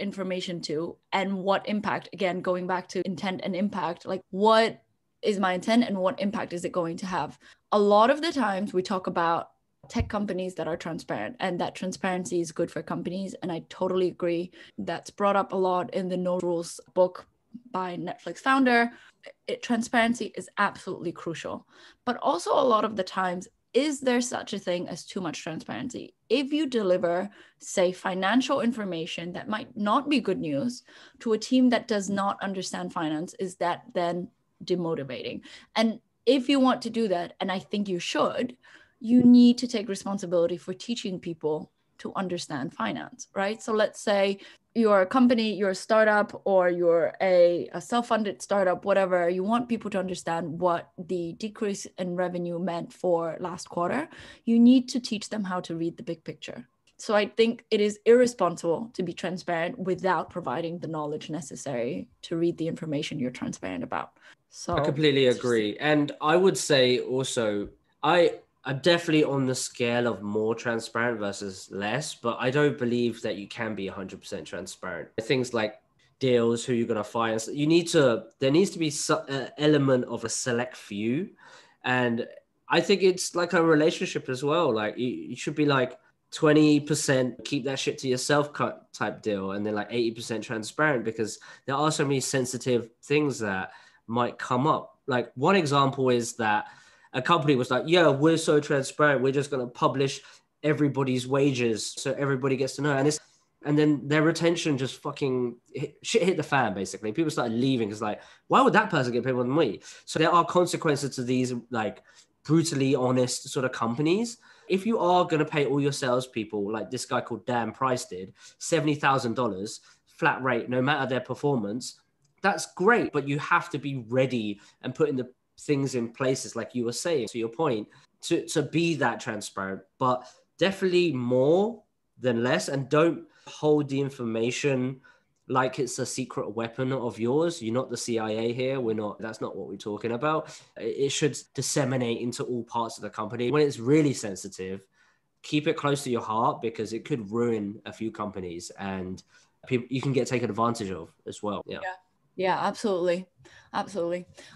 information to, and what impact, again going back to intent and impact, like what is my intent and what impact is it going to have? A lot of the times we talk about tech companies that are transparent, and that transparency is good for companies. And I totally agree. That's brought up a lot in the No Rules book by Netflix founder. Transparency is absolutely crucial. But also a lot of the times, is there such a thing as too much transparency? If you deliver, say, financial information that might not be good news to a team that does not understand finance, is that then demotivating? And if you want to do that, and I think you should, you need to take responsibility for teaching people to understand finance, right? So let's say you're a company, you're a startup, or you're a self-funded startup, whatever. You want people to understand what the decrease in revenue meant for last quarter. You need to teach them how to read the big picture. So I think it is irresponsible to be transparent without providing the knowledge necessary to read the information you're transparent about. So I completely agree. And I would say also, I'm definitely on the scale of more transparent versus less, but I don't believe that you can be 100% transparent. Things like deals, who you're going to fire, there needs to be an element of a select few. And I think it's like a relationship as well. Like you should be like 20% keep that shit to yourself type deal, and then like 80% transparent, because there are so many sensitive things that might come up. Like one example is that a company was like, yeah, we're so transparent, we're just going to publish everybody's wages so everybody gets to know. And then their retention just fucking shit hit the fan, basically. People started leaving. It's like, why would that person get paid more than me? So there are consequences to these like brutally honest sort of companies. If you are going to pay all your salespeople, like this guy called Dan Price did, $70,000 flat rate, no matter their performance, that's great. But you have to be ready and putting the things in places, like you were saying, to your point, to be that transparent, but definitely more than less. And don't hold the information like it's a secret weapon of yours. You're not the CIA here. That's not what we're talking about. It should disseminate into all parts of the company. When it's really sensitive, keep it close to your heart, because it could ruin a few companies, and you can get taken advantage of as well. Yeah, absolutely.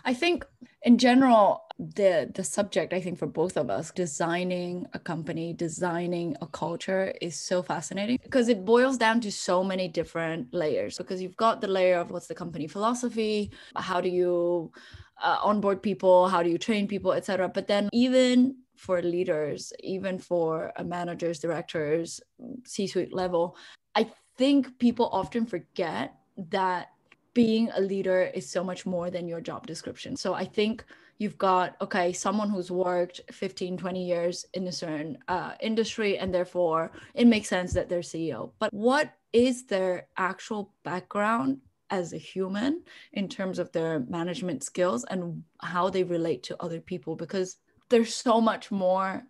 I think in general, the subject, I think for both of us, designing a company, designing a culture, is so fascinating, because it boils down to so many different layers. Because you've got the layer of what's the company philosophy, how do you onboard people, how do you train people, etc. But then even for leaders, even for managers, directors, C-suite level, I think people often forget that being a leader is so much more than your job description. So I think you've got, someone who's worked 15, 20 years in a certain industry, and therefore it makes sense that they're CEO. But what is their actual background as a human in terms of their management skills and how they relate to other people? Because there's so much more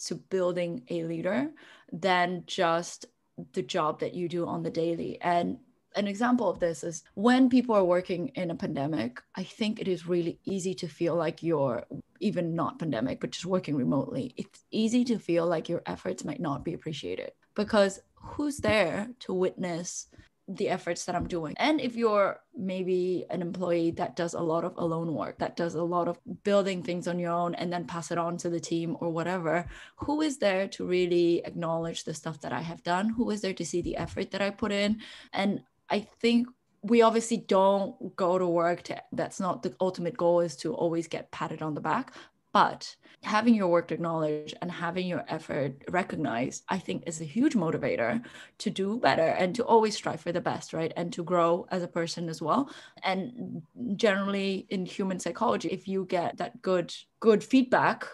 to building a leader than just the job that you do on the daily. And an example of this is when people are working in a pandemic, I think it is really easy to feel like you're, even not pandemic, but just working remotely, it's easy to feel like your efforts might not be appreciated, because who's there to witness the efforts that I'm doing. And if you're maybe an employee that does a lot of alone work, that does a lot of building things on your own and then pass it on to the team or whatever, who is there to really acknowledge the stuff that I have done? Who is there to see the effort that I put in? And I think we obviously don't go to work that's not the ultimate goal, is to always get patted on the back. But having your work acknowledged and having your effort recognized, I think, is a huge motivator to do better and to always strive for the best, right? And to grow as a person as well. And generally in human psychology, if you get that good feedback,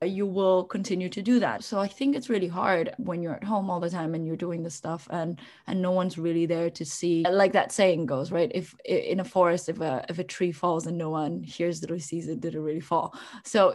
you will continue to do that. So I think it's really hard when you're at home all the time and you're doing this stuff and no one's really there to see, like that saying goes, right? If in a forest, if a tree falls and no one hears it or sees it, did it really fall? So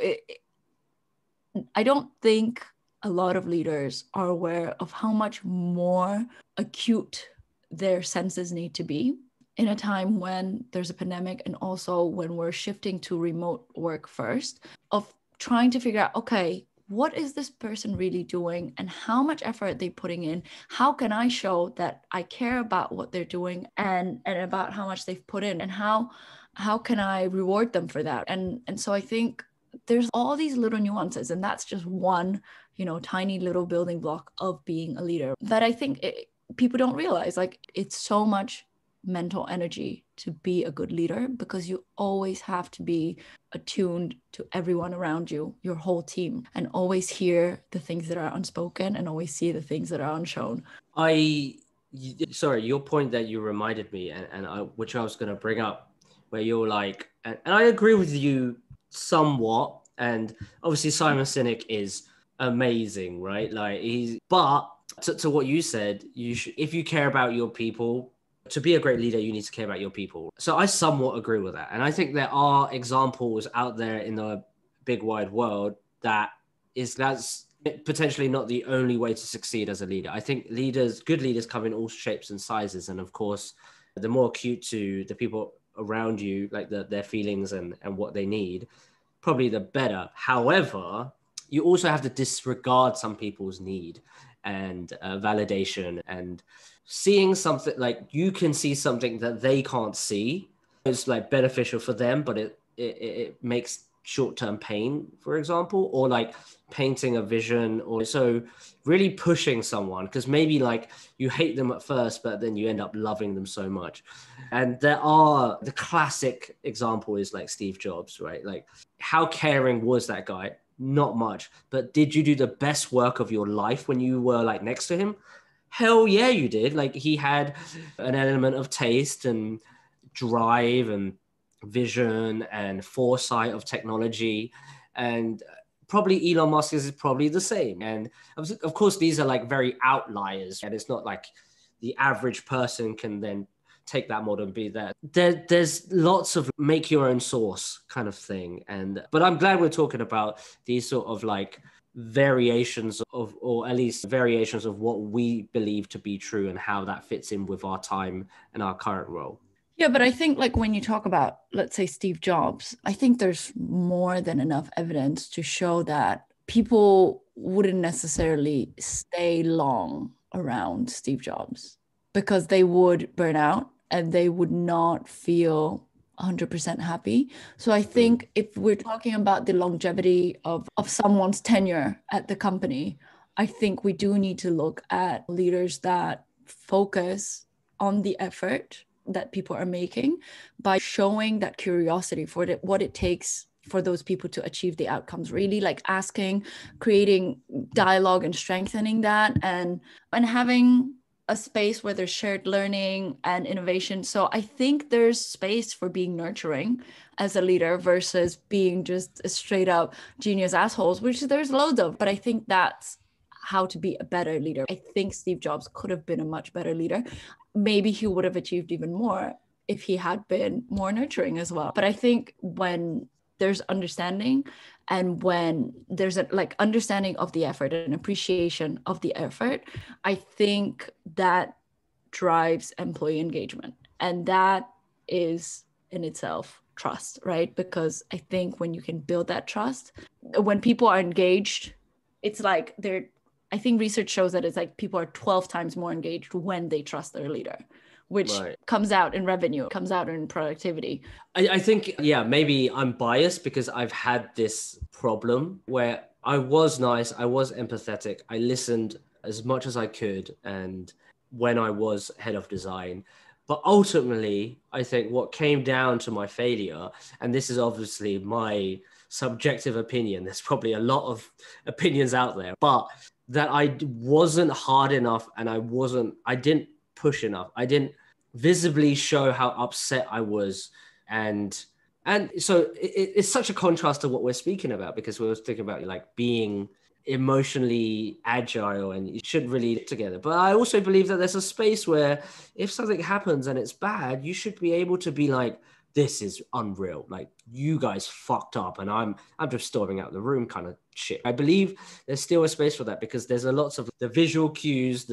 I don't think a lot of leaders are aware of how much more acute their senses need to be in a time when there's a pandemic, and also when we're shifting to remote work first, of trying to figure out, okay, what is this person really doing and how much effort are they putting in? How can I show that I care about what they're doing and about how much they've put in, and how can I reward them for that? And so I think there's all these little nuances, and that's just one, tiny little building block of being a leader that I think people don't realize. Like, it's so much mental energy to be a good leader, because you always have to be attuned to everyone around you, your whole team, and always hear the things that are unspoken and always see the things that are unshown. Sorry, your point that you reminded me, which I was going to bring up, where you're like, and I agree with you somewhat, and obviously Simon Sinek is amazing, right? Like, but to what you said, if you care about your people, to be a great leader, you need to care about your people. So I somewhat agree with that. And I think there are examples out there in the big wide world that's potentially not the only way to succeed as a leader. I think good leaders come in all shapes and sizes. And of course, the more acute to the people around you, like their feelings and what they need, probably the better. However, you also have to disregard some people's need and validation, and seeing something, like, you can see something that they can't see. It's like beneficial for them, but it makes short-term pain, for example, or like painting a vision, or so really pushing someone, because maybe like you hate them at first, but then you end up loving them so much. And the classic example is like Steve Jobs, right? Like, how caring was that guy? Not much. But did you do the best work of your life when you were like next to him? Hell yeah, you did. Like, he had an element of taste and drive and vision and foresight of technology, and probably Elon Musk is probably the same. And of course, these are like very outliers, and it's not like the average person can then take that model and be that. There's lots of make your own sauce kind of thing. But I'm glad we're talking about these sort of like variations of, or at least variations of what we believe to be true, and how that fits in with our time and our current role. Yeah, but I think, like, when you talk about, let's say, Steve Jobs, I think there's more than enough evidence to show that people wouldn't necessarily stay long around Steve Jobs, because they would burn out and they would not feel 100% happy. So I think if we're talking about the longevity of someone's tenure at the company, I think we do need to look at leaders that focus on the effort that people are making, by showing that curiosity for what it takes for those people to achieve the outcomes, really like asking, creating dialogue and strengthening that, and having a space where there's shared learning and innovation. So I think there's space for being nurturing as a leader versus being just a straight up genius assholes, which there's loads of. But I think that's how to be a better leader. I think Steve Jobs could have been a much better leader. Maybe he would have achieved even more if he had been more nurturing as well. But I think when there's understanding, and when there's a like understanding of the effort and appreciation of the effort, I think that drives employee engagement. And that is in itself trust, right? Because I think when you can build that trust, when people are engaged, it's like I think research shows that it's like people are 12 times more engaged when they trust their leader, which Right. comes out in revenue, comes out in productivity. I think, yeah, maybe I'm biased because I've had this problem where I was nice, I was empathetic, I listened as much as I could, and when I was head of design. But ultimately, I think what came down to my failure, and this is obviously my subjective opinion, there's probably a lot of opinions out there, but that I wasn't hard enough and I didn't push enough. I didn't visibly show how upset I was. And so it's such a contrast to what we're speaking about, because we were thinking about like being emotionally agile and you should really get together. But I also believe that there's a space where if something happens and it's bad, you should be able to be like, this is unreal. Like, you guys fucked up and I'm just storming out the room kind of shit. I believe there's still a space for that because there's a lots of the visual cues,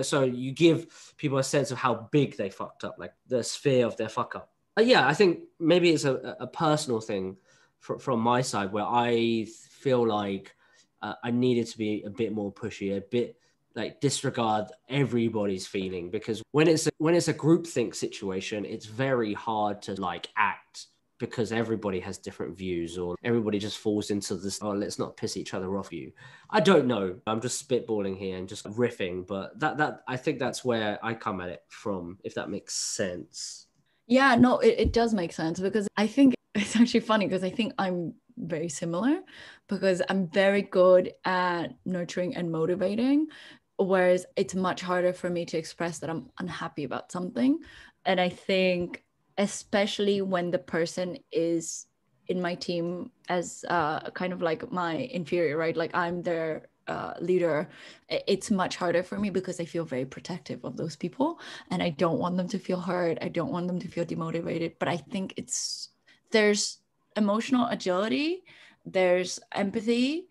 so you give people a sense of how big they fucked up, like the sphere of their fuck up. Yeah, I think maybe it's a personal thing from my side where I feel like I needed to be a bit more pushy, a bit like disregard everybody's feeling, because when it's a groupthink situation, it's very hard to like act because everybody has different views or everybody just falls into this, oh, let's not piss each other off you. I don't know. I'm just spitballing here and just riffing, but that I think that's where I come at it from, if that makes sense. Yeah, no, it does make sense, because I think it's actually funny because I think I'm very similar, because I'm very good at nurturing and motivating, whereas it's much harder for me to express that I'm unhappy about something. And I think especially when the person is in my team as kind of like my inferior, right? Like I'm their leader, it's much harder for me because I feel very protective of those people and I don't want them to feel hurt. I don't want them to feel demotivated. But I think there's emotional agility, there's empathy,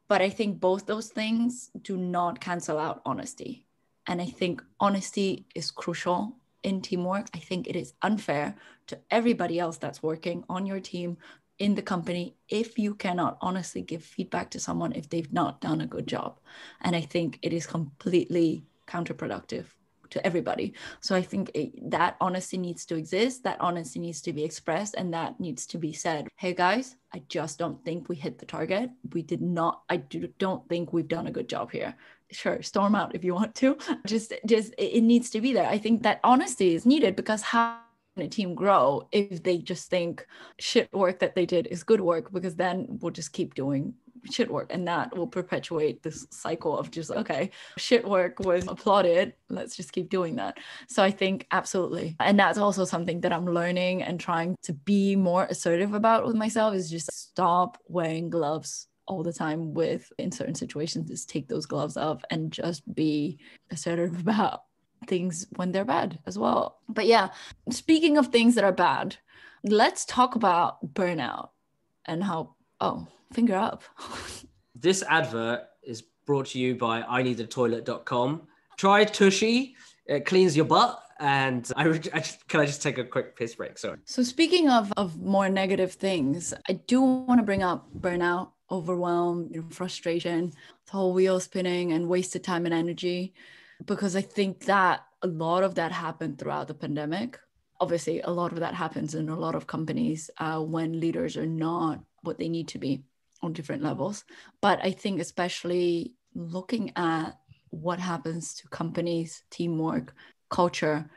but I think both those things do not cancel out honesty. And I think honesty is crucial in teamwork. I think it is unfair to everybody else that's working on your team, in the company, if you cannot honestly give feedback to someone if they've not done a good job. And I think it is completely counterproductive to everybody. So I think that honesty needs to exist, that honesty needs to be expressed, and that needs to be said. Hey guys, I just don't think we hit the target. I don't think we've done a good job here. Sure, storm out if you want to. Just it needs to be there. I think that honesty is needed, because how can a team grow if they just think shit work that they did is good work? Because then we'll just keep doing shit work, and that will perpetuate this cycle of just, okay, shit work was applauded, let's just keep doing that. So I think absolutely, and that's also something that I'm learning and trying to be more assertive about with myself, is just stop wearing gloves all the time in certain situations. Just take those gloves off and just be assertive about things when they're bad as well. But yeah, speaking of things that are bad, let's talk about burnout and how, finger up. This advert is brought to you by ineedthetoilet.com. Try Tushy. It cleans your butt. And can I just take a quick piss break? Sorry. So speaking of more negative things, I do want to bring up burnout, overwhelm, frustration, the whole wheel spinning and wasted time and energy, because I think that a lot of that happened throughout the pandemic. Obviously, a lot of that happens in a lot of companies when leaders are not what they need to be on different levels. But I think especially looking at what happens to companies, teamwork, culture,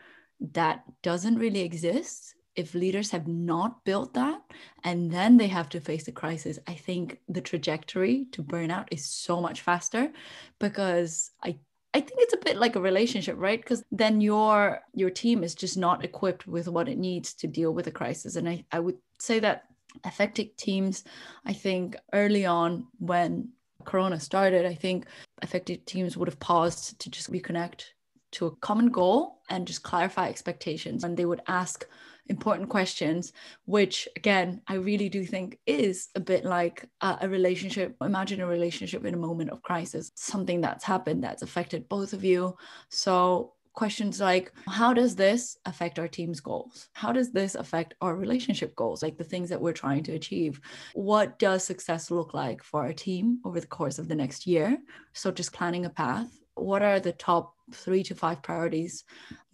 that doesn't really exist if leaders have not built that, and then they have to face the crisis. I think the trajectory to burnout is so much faster, because I think it's a bit like a relationship, right? Because then your team is just not equipped with what it needs to deal with a crisis. And I would say that effective teams, I think early on when Corona started, I think effective teams would have paused to just reconnect to a common goal and just clarify expectations. And they would ask important questions, which again, I really do think is a bit like a relationship. Imagine a relationship in a moment of crisis, something that's happened that's affected both of you. So questions like, how does this affect our team's goals? How does this affect our relationship goals? Like the things that we're trying to achieve. What does success look like for our team over the course of the next year? So just planning a path what are the top 3 to 5 priorities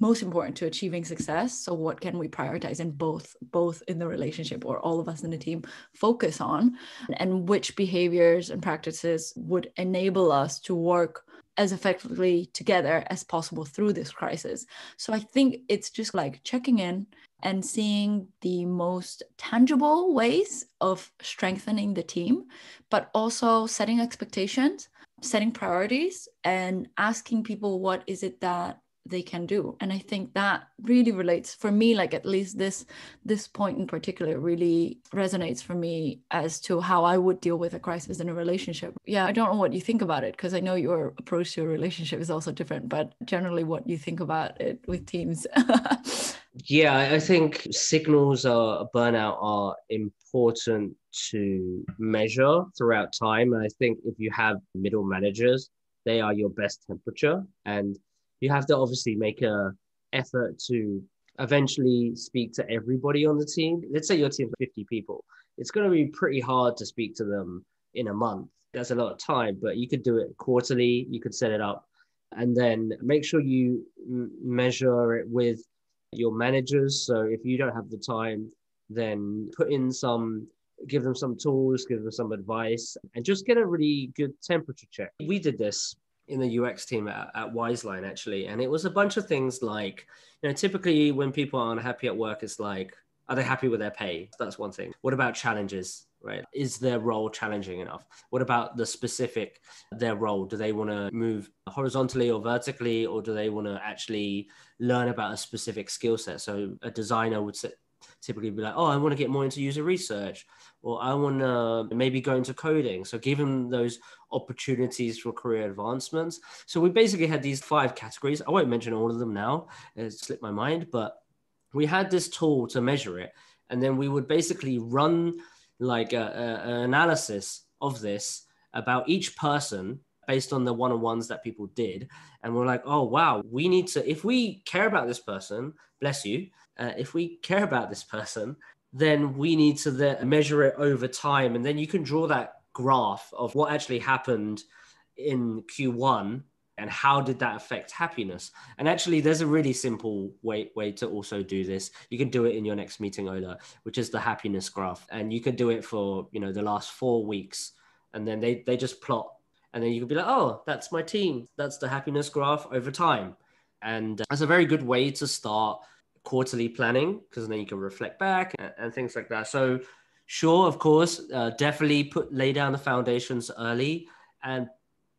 most important to achieving success. So what can we prioritize and both in the relationship or all of us in the team focus on, and which behaviors and practices would enable us to work as effectively together as possible through this crisis. So I think it's just like checking in and seeing the most tangible ways of strengthening the team, but also setting expectations, setting priorities, and asking people what is it that they can do. And I think that really relates for me, like at least this point in particular really resonates for me as to how I would deal with a crisis in a relationship. Yeah, I don't know what you think about it, because I know your approach to a relationship is also different, but generally what you think about it with teams. Yeah, I think signals of burnout are important to measure throughout time. And I think if you have middle managers, they are your best temperature. And you have to obviously make a effort to eventually speak to everybody on the team. Let's say your team of 50 people. It's going to be pretty hard to speak to them in a month. That's a lot of time, but you could do it quarterly. You could set it up and then make sure you measure it with your managers. So if you don't have the time, then give them some tools, give them some advice, and just get a really good temperature check. We did this in the UX team at Wiseline, actually. And it was a bunch of things like, typically when people are unhappy at work, it's like, are they happy with their pay? That's one thing. What about challenges, right? Is their role challenging enough? What about their role? Do they want to move horizontally or vertically, or do they want to actually learn about a specific skill set? So a designer would typically be like, oh, I want to get more into user research, or I want to maybe go into coding. So give them those opportunities for career advancements. So we basically had these 5 categories. I won't mention all of them now. It slipped my mind, but we had this tool to measure it. And then we would basically run like an analysis of this about each person based on the one-on-ones that people did. And we're like, oh, wow, we need to, if we care about this person, bless you, if we care about this person, then we need to measure it over time. And then you can draw that graph of what actually happened in Q1 and how did that affect happiness. And actually, there's a really simple way to also do this. You can do it in your next meeting, Ola, which is the happiness graph. And you can do it for, the last 4 weeks. And then they just plot. And then you can be like, oh, that's my team. That's the happiness graph over time. And that's a very good way to start quarterly planning, because then you can reflect back and things like that. So sure, of course, definitely lay down the foundations early, and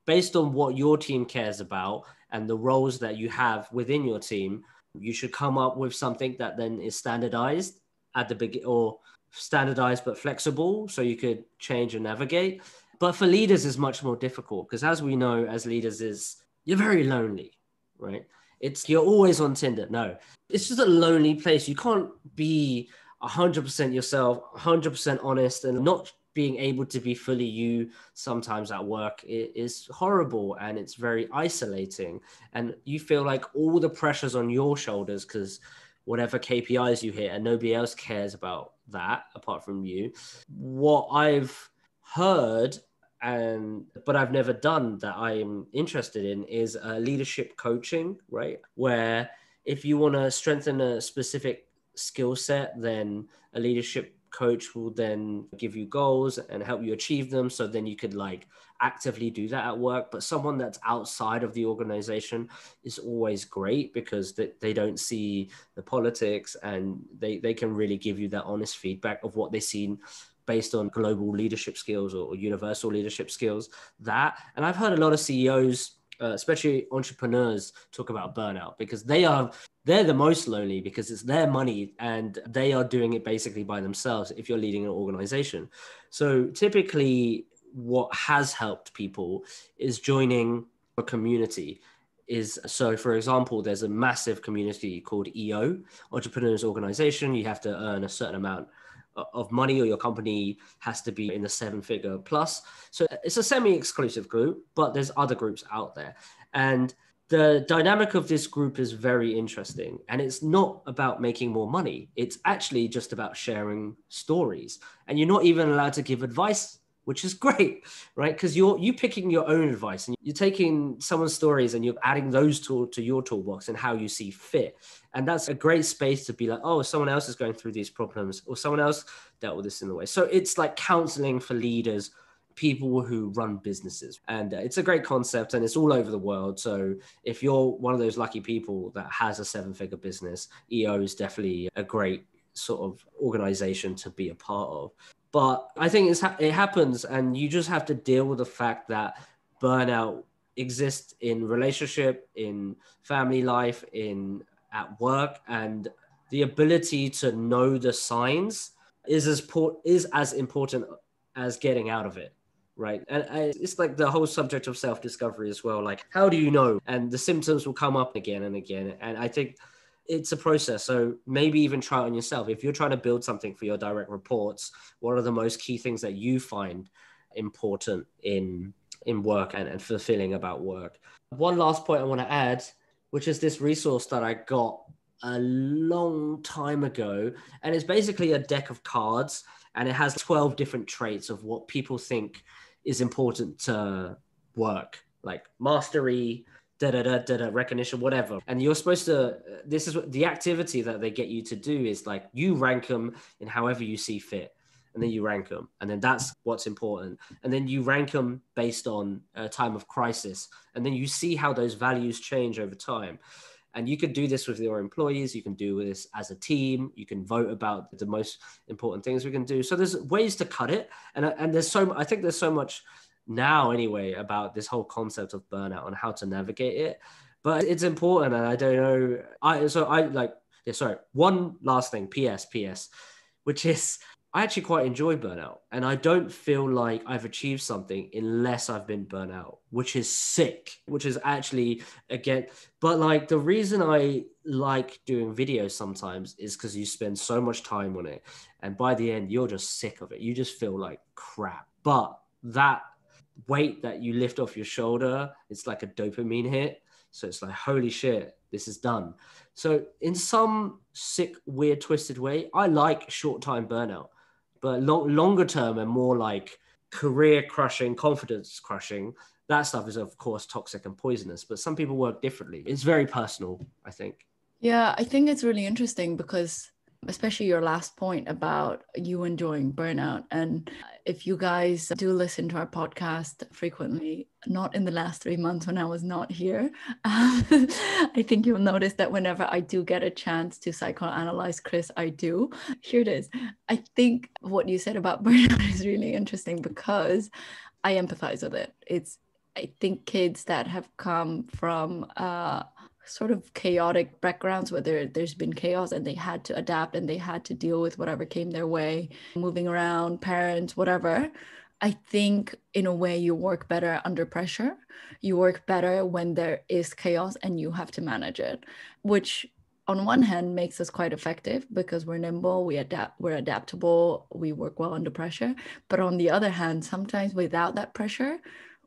based on what your team cares about and the roles that you have within your team, you should come up with something that then is standardized at the beginning, or standardized but flexible, so you could change and navigate. But for leaders, it's much more difficult, because as we know, as leaders, you're very lonely, right? You're always on Tinder. No, it's just a lonely place. You can't be 100% yourself, 100% honest, and not being able to be fully you sometimes at work is horrible, and it's very isolating. And you feel like all the pressure's on your shoulders because whatever KPIs you hit, and nobody else cares about that apart from you. What I've heard, but I've never done, that I'm interested in, is leadership coaching, right? Where if you want to strengthen a specific skill set, then a leadership coach will then give you goals and help you achieve them. So then you could actively do that at work. But someone that's outside of the organization is always great, because they don't see the politics, and they can really give you that honest feedback of what they've seen based on global leadership skills or universal leadership skills. And I've heard a lot of CEOs, especially entrepreneurs, talk about burnout, because they're the most lonely, because it's their money and they are doing it basically by themselves if you're leading an organization. So typically what has helped people is joining a community. So for example, there's a massive community called EO, Entrepreneurs Organization. You have to earn a certain amount of money, or your company has to be in the 7-figure plus. So it's a semi-exclusive group, but there's other groups out there. And the dynamic of this group is very interesting. And it's not about making more money. It's actually just about sharing stories. And you're not even allowed to give advice which is great, right? Because you picking your own advice and you're taking someone's stories and you're adding those to your toolbox and how you see fit. And that's a great space to be like, oh, someone else is going through these problems or someone else dealt with this in the way. So it's like counseling for leaders, people who run businesses. And it's a great concept and it's all over the world. So if you're one of those lucky people that has a 7-figure business, EO is definitely a great sort of organization to be a part of. But I think it happens, and you just have to deal with the fact that burnout exists in relationship, in family life, at work, and the ability to know the signs is as important as getting out of it. Right. And it's like the whole subject of self-discovery as well. Like, how do you know? And the symptoms will come up again and again. And I think it's a process. So maybe even try it on yourself. If you're trying to build something for your direct reports, what are the most key things that you find important in work and fulfilling about work? One last point I want to add, which is this resource that I got a long time ago. And it's basically a deck of cards, and it has 12 different traits of what people think is important to work, like mastery, recognition, whatever. And you're supposed to, this is what the activity that they get you to do is like, you rank them in however you see fit. And then you rank them. And then that's what's important. And then you rank them based on a time of crisis. And then you see how those values change over time. And you can do this with your employees. You can do this as a team. You can vote about the most important things we can do. So there's ways to cut it. And I think there's so much now anyway about this whole concept of burnout and how to navigate it. But it's important. And I don't know. One last thing, PS, which is I actually quite enjoy burnout. And I don't feel like I've achieved something unless I've been burnt out, which is sick, which is actually, again, but like the reason I like doing videos sometimes is because you spend so much time on it. And by the end, you're just sick of it. You just feel like crap. But that weight that you lift off your shoulder, it's like a dopamine hit. So it's like, holy shit, this is done. So in some sick, weird, twisted way, I like short-time burnout. But longer term and more like career crushing, confidence crushing, that stuff is of course toxic and poisonous, but some people work differently. It's very personal, I think. Yeah, I think it's really interesting because especially your last point about you enjoying burnout. And if you guys do listen to our podcast frequently, not in the last 3 months when I was not here, I think you'll notice that whenever I do get a chance to psychoanalyze Chris, I do. Here it is. I think what you said about burnout is really interesting because I empathize with it. I think kids that have come from sort of chaotic backgrounds where there's been chaos and they had to adapt and they had to deal with whatever came their way, moving around, parents, whatever. I think in a way you work better under pressure. You work better when there is chaos and you have to manage it, which on one hand makes us quite effective because we're nimble, we're adaptable, we work well under pressure. But on the other hand, sometimes without that pressure,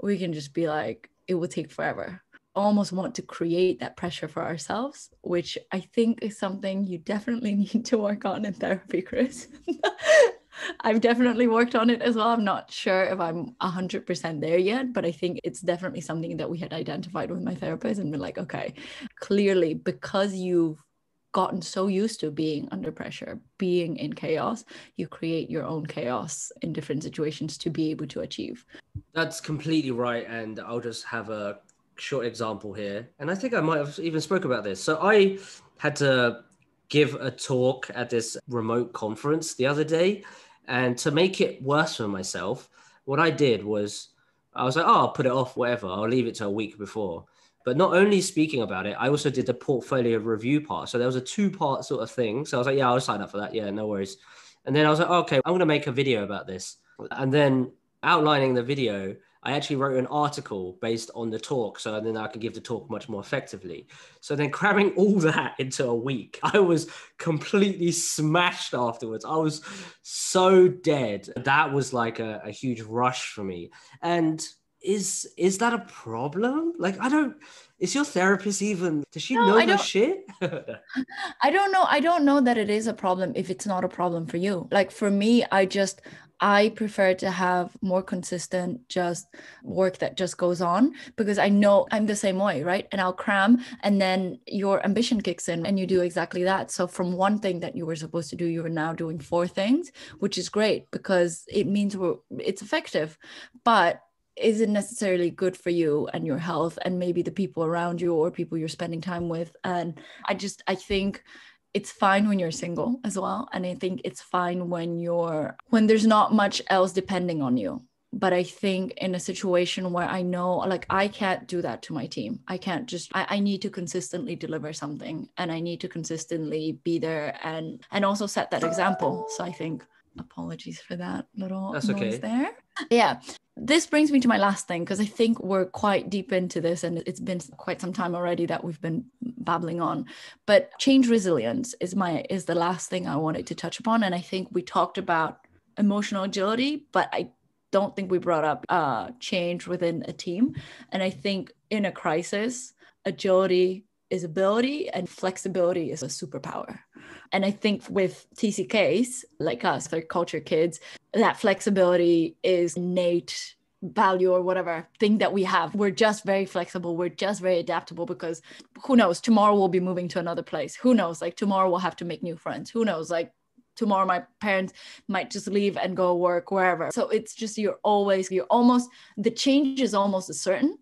we can just be like, it will take forever. Almost want to create that pressure for ourselves, which I think is something you definitely need to work on in therapy, Chris. I've definitely worked on it as well. I'm not sure if I'm 100% there yet, but I think it's definitely something that we had identified with my therapist and been like, okay, clearly because you've gotten so used to being under pressure, being in chaos, you create your own chaos in different situations to be able to achieve. That's completely right. And I'll just have a short example here, and I think I might have even spoke about this. So I had to give a talk at this remote conference the other day, and to make it worse for myself, what I did was I was like, oh, I'll put it off, whatever, I'll leave it to a week before. But not only speaking about it, I also did the portfolio review part. So there was a 2-part sort of thing. So I was like, yeah, I'll sign up for that. Yeah, no worries. And then I was like, okay, I'm going to make a video about this. And then outlining the video, I actually wrote an article based on the talk, so then I could give the talk much more effectively. So then cramming all that into a week, I was completely smashed afterwards. I was so dead. That was like a huge rush for me. And is that a problem? Like, is your therapist even, does she know her shit? I don't know. I don't know that it is a problem if it's not a problem for you. Like for me, I prefer to have more consistent just work that just goes on, because I know I'm the same way, right? And I'll cram, and then your ambition kicks in and you do exactly that. So from one thing that you were supposed to do, you are now doing four things, which is great because it means it's effective. But isn't necessarily good for you and your health and maybe the people around you or people you're spending time with. And I think it's fine when you're single as well. And I think it's fine when there's not much else depending on you. But I think in a situation where I know, like, I can't do that to my team. I can't just, I need to consistently deliver something, and I need to consistently be there and also set that example. So I think, apologies for that little That's noise okay. there. Yeah. This brings me to my last thing, because I think we're quite deep into this and it's been quite some time already that we've been babbling on. But change resilience is the last thing I wanted to touch upon. And I think we talked about emotional agility, but I don't think we brought up change within a team. And I think in a crisis, agility is ability and flexibility is a superpower. And I think with TCKs, like us, they're culture kids, that flexibility is innate value or whatever thing that we have. We're just very flexible. We're just very adaptable, because who knows, tomorrow we'll be moving to another place. Who knows, like tomorrow we'll have to make new friends. Who knows, like tomorrow my parents might just leave and go work wherever. So it's just, the change is almost a certain,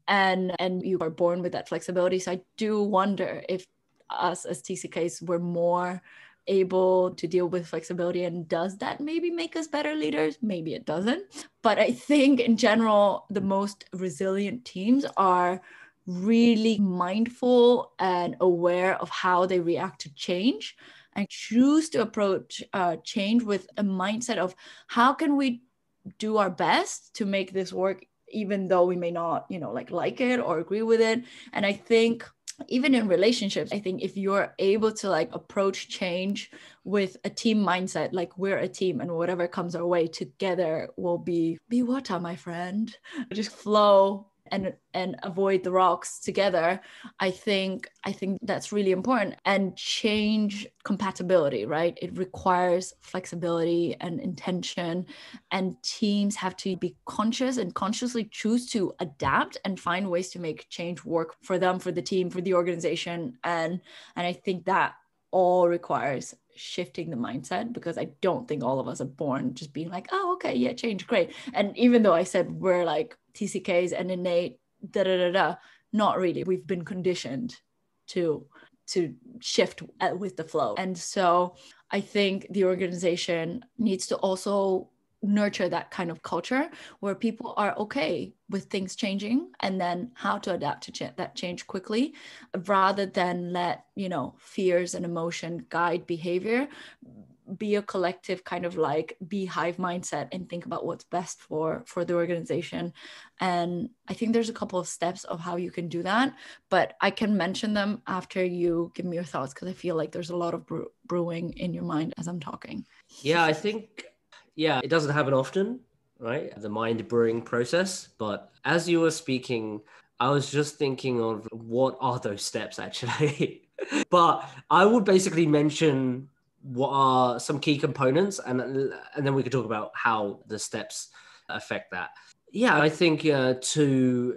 and you are born with that flexibility. So I do wonder if us as TCKs were more able to deal with flexibility, and does that maybe make us better leaders? Maybe it doesn't. But I think in general, the most resilient teams are really mindful and aware of how they react to change, and choose to approach change with a mindset of how can we do our best to make this work, even though we may not, like it or agree with it. And I think even in relationships, I think if you're able to like approach change with a team mindset, like we're a team and whatever comes our way together will be water, my friend, just flow and avoid the rocks together. I think that's really important. And change compatibility, right? It requires flexibility and intention, and teams have to be conscious and consciously choose to adapt and find ways to make change work for them, for the team, for the organization. And I think that all requires shifting the mindset, because I don't think all of us are born just being like, oh, okay, yeah, change, great. And even though I said we're like TCKs and innate, not really. We've been conditioned to shift with the flow. And so I think the organization needs to also nurture that kind of culture where people are okay with things changing, and then how to adapt to that change quickly, rather than let fears and emotion guide behavior. Be a collective kind of like beehive mindset and think about what's best for the organization. And I think there's a couple of steps of how you can do that, but I can mention them after you give me your thoughts, because I feel like there's a lot of brewing in your mind as I'm talking. Yeah, I think, it doesn't happen often, right? The mind brewing process. But as you were speaking, I was just thinking of what are those steps actually? But I would basically mention what are some key components, and then we could talk about how the steps affect that. Yeah, I think to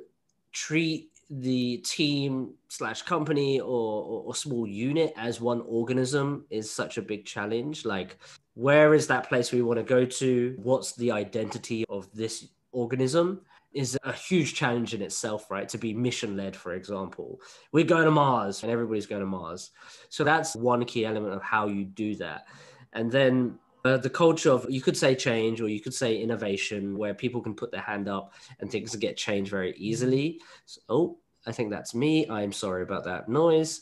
treat the team slash company or small unit as one organism is such a big challenge. Like, where is that place we want to go to? What's the identity of this organism? Is a huge challenge in itself, right? To be mission led, for example. We're going to Mars and everybody's going to Mars. So that's one key element of how you do that. And then the culture of, you could say change, or you could say innovation, where people can put their hand up and things get changed very easily. So, I think that's me. I'm sorry about that noise.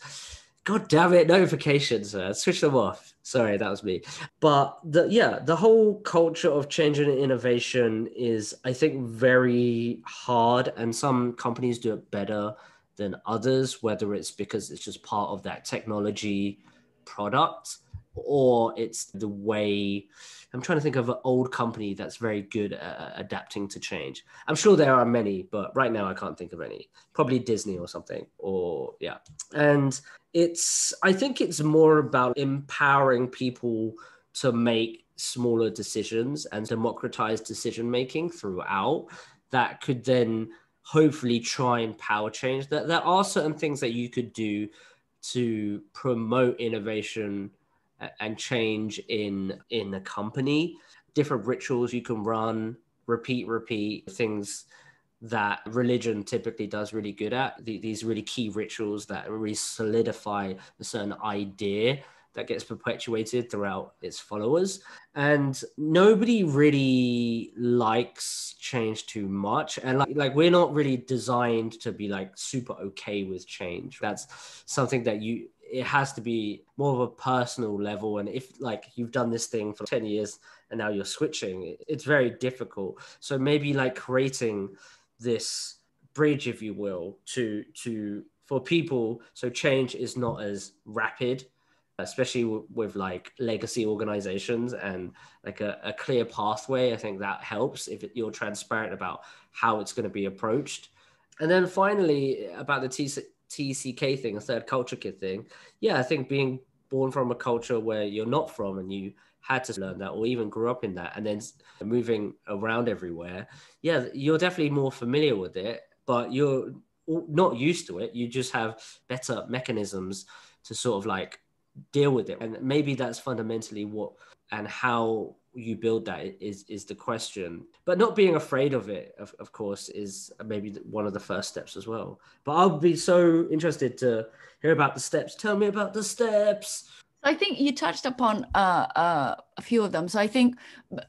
God damn it, notifications. Switch them off. Sorry, that was me. But the whole culture of change and innovation is, I think, very hard. And some companies do it better than others, whether it's because it's just part of that technology product, or it's the way. I'm trying to think of an old company that's very good at adapting to change. I'm sure there are many, but right now I can't think of any. Probably Disney or something, or yeah. And I think it's more about empowering people to make smaller decisions and democratize decision making throughout that could then hopefully try and power change. That there are certain things that you could do to promote innovation and change in a company. Different rituals you can run, repeat things that religion typically does really good at. These really key rituals that really solidify a certain idea that gets perpetuated throughout its followers. And nobody really likes change too much. And like we're not really designed to be like super okay with change. That's something that it has to be more of a personal level. And if like you've done this thing for 10 years and now you're switching, it's very difficult. So maybe like creating this bridge, if you will, to for people, so change is not as rapid, especially with like legacy organizations, and like a clear pathway. I think that helps if you're transparent about how it's going to be approached. And then finally, about the TCK thing, a third culture kit thing. Yeah, I think being born from a culture where you're not from and you had to learn that, or even grew up in that, and then moving around everywhere, yeah, you're definitely more familiar with it, but you're not used to it. You just have better mechanisms to sort of like deal with it. And maybe that's fundamentally what and how you build that is the question. But not being afraid of it, of course, is maybe one of the first steps as well. But I'll be so interested to hear about the steps. Tell me about the steps. I think you touched upon a few of them. So I think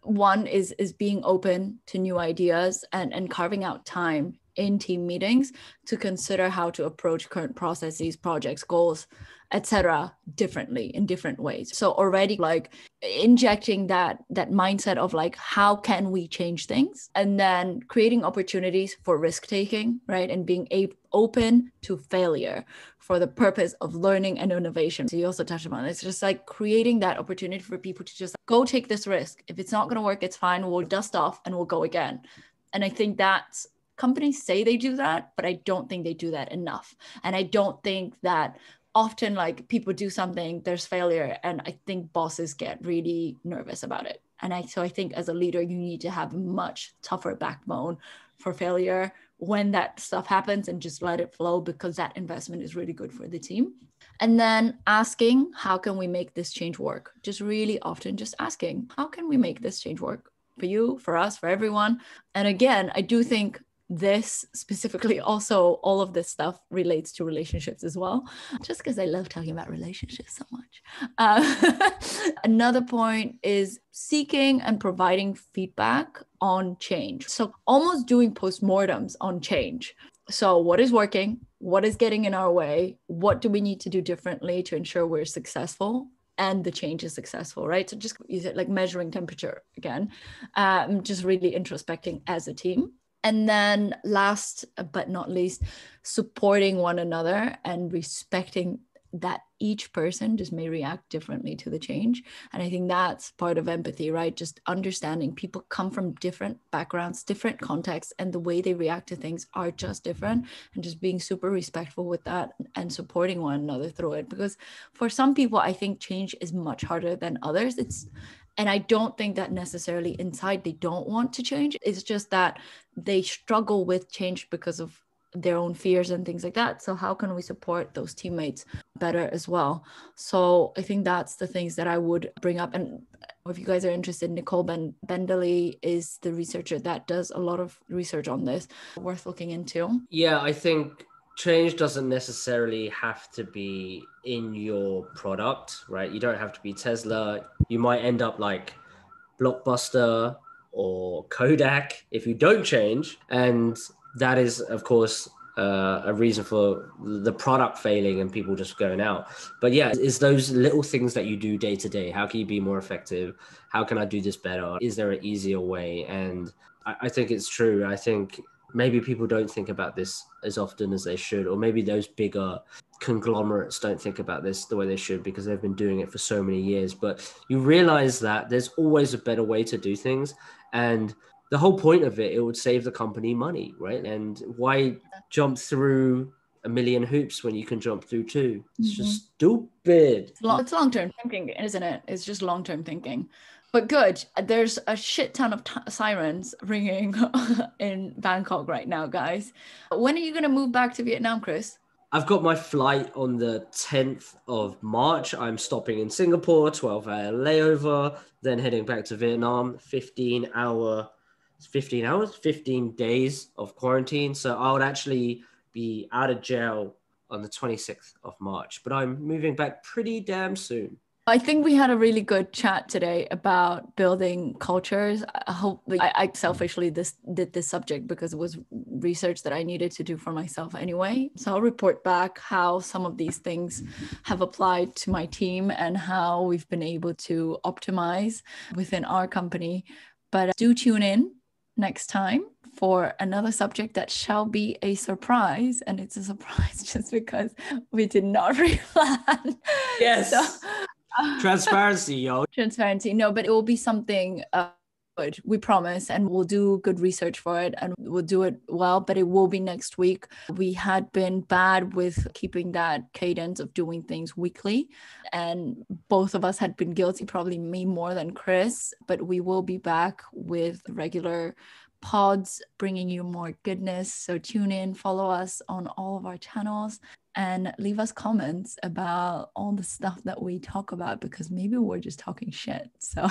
one is being open to new ideas and carving out time in team meetings to consider how to approach current processes, projects, goals, etc. differently in different ways. So already like injecting that mindset of like, how can we change things? And then creating opportunities for risk taking, right? And being open to failure for the purpose of learning and innovation. So you also touched upon it. It's just like creating that opportunity for people to just go take this risk. If it's not going to work, it's fine. We'll dust off and we'll go again. And I think that's, companies say they do that, but I don't think they do that enough. And I don't think that often like people do something, there's failure, and I think bosses get really nervous about it. And so I think as a leader, you need to have a much tougher backbone for failure when that stuff happens, and just let it flow, because that investment is really good for the team. And then asking, how can we make this change work? Just really often just asking, how can we make this change work for you, for us, for everyone? And again, I do think this specifically, also all of this stuff relates to relationships as well, just because I love talking about relationships so much. Another point is seeking and providing feedback on change. So almost doing postmortems on change. So what is working? What is getting in our way? What do we need to do differently to ensure we're successful and the change is successful, right? So just use it like measuring temperature again, just really introspecting as a team. And then last but not least, supporting one another and respecting that each person just may react differently to the change. And I think that's part of empathy, right? Just understanding people come from different backgrounds, different contexts, and the way they react to things are just different, and just being super respectful with that and supporting one another through it. Because for some people, I think change is much harder than others. And I don't think that necessarily inside they don't want to change. It's just that they struggle with change because of their own fears and things like that. So how can we support those teammates better as well? So I think that's the things that I would bring up. And if you guys are interested, Nicole Bendaly is the researcher that does a lot of research on this, worth looking into. Yeah, I think change doesn't necessarily have to be in your product, right? You don't have to be Tesla. You might end up like Blockbuster or Kodak if you don't change. And that is, of course, a reason for the product failing and people just going out. But yeah, it's those little things that you do day to day. How can you be more effective? How can I do this better? Is there an easier way? And I think it's true. I think maybe people don't think about this as often as they should, or maybe those bigger conglomerates don't think about this the way they should because they've been doing it for so many years. But you realize that there's always a better way to do things. And the whole point of it would save the company money, right? And why jump through a million hoops when you can jump through two? It's just stupid. It's long-term thinking, isn't it? It's just long-term thinking. But good. There's a shit ton of sirens ringing in Bangkok right now, guys. When are you going to move back to Vietnam, Chris? I've got my flight on the 10th of March. I'm stopping in Singapore, 12-hour layover, then heading back to Vietnam, 15 days of quarantine. So I would actually be out of jail on the 26th of March, but I'm moving back pretty damn soon. I think we had a really good chat today about building cultures. I hope I selfishly did this subject because it was research that I needed to do for myself anyway. So I'll report back how some of these things have applied to my team and how we've been able to optimize within our company. But do tune in next time for another subject that shall be a surprise. And it's a surprise just because we did not replan. Yes. So, transparency, yo. Transparency. No, but it will be something good, we promise, and we'll do good research for it and we'll do it well, but it will be next week. We had been bad with keeping that cadence of doing things weekly, and both of us had been guilty, probably me more than Chris, but we will be back with regular pods bringing you more goodness. So tune in, follow us on all of our channels, and leave us comments about all the stuff that we talk about, because maybe we're just talking shit. So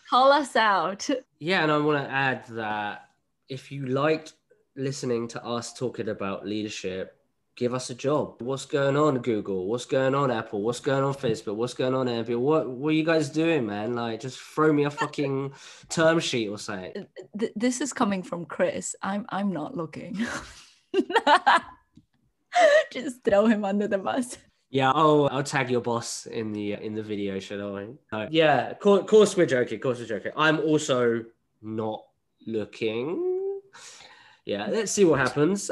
call us out. Yeah, and I want to add that if you liked listening to us talking about leadership, give us a job. What's going on, Google? What's going on, Apple? What's going on, Facebook? What's going on, Airbnb? What are you guys doing, man? Like, just throw me a fucking term sheet or something. This is coming from Chris. I'm not looking. Just throw him under the bus. Yeah, I'll tag your boss in the video, should I? Yeah, of course we're joking. Of course we're joking. I'm also not looking. Yeah, let's see what happens.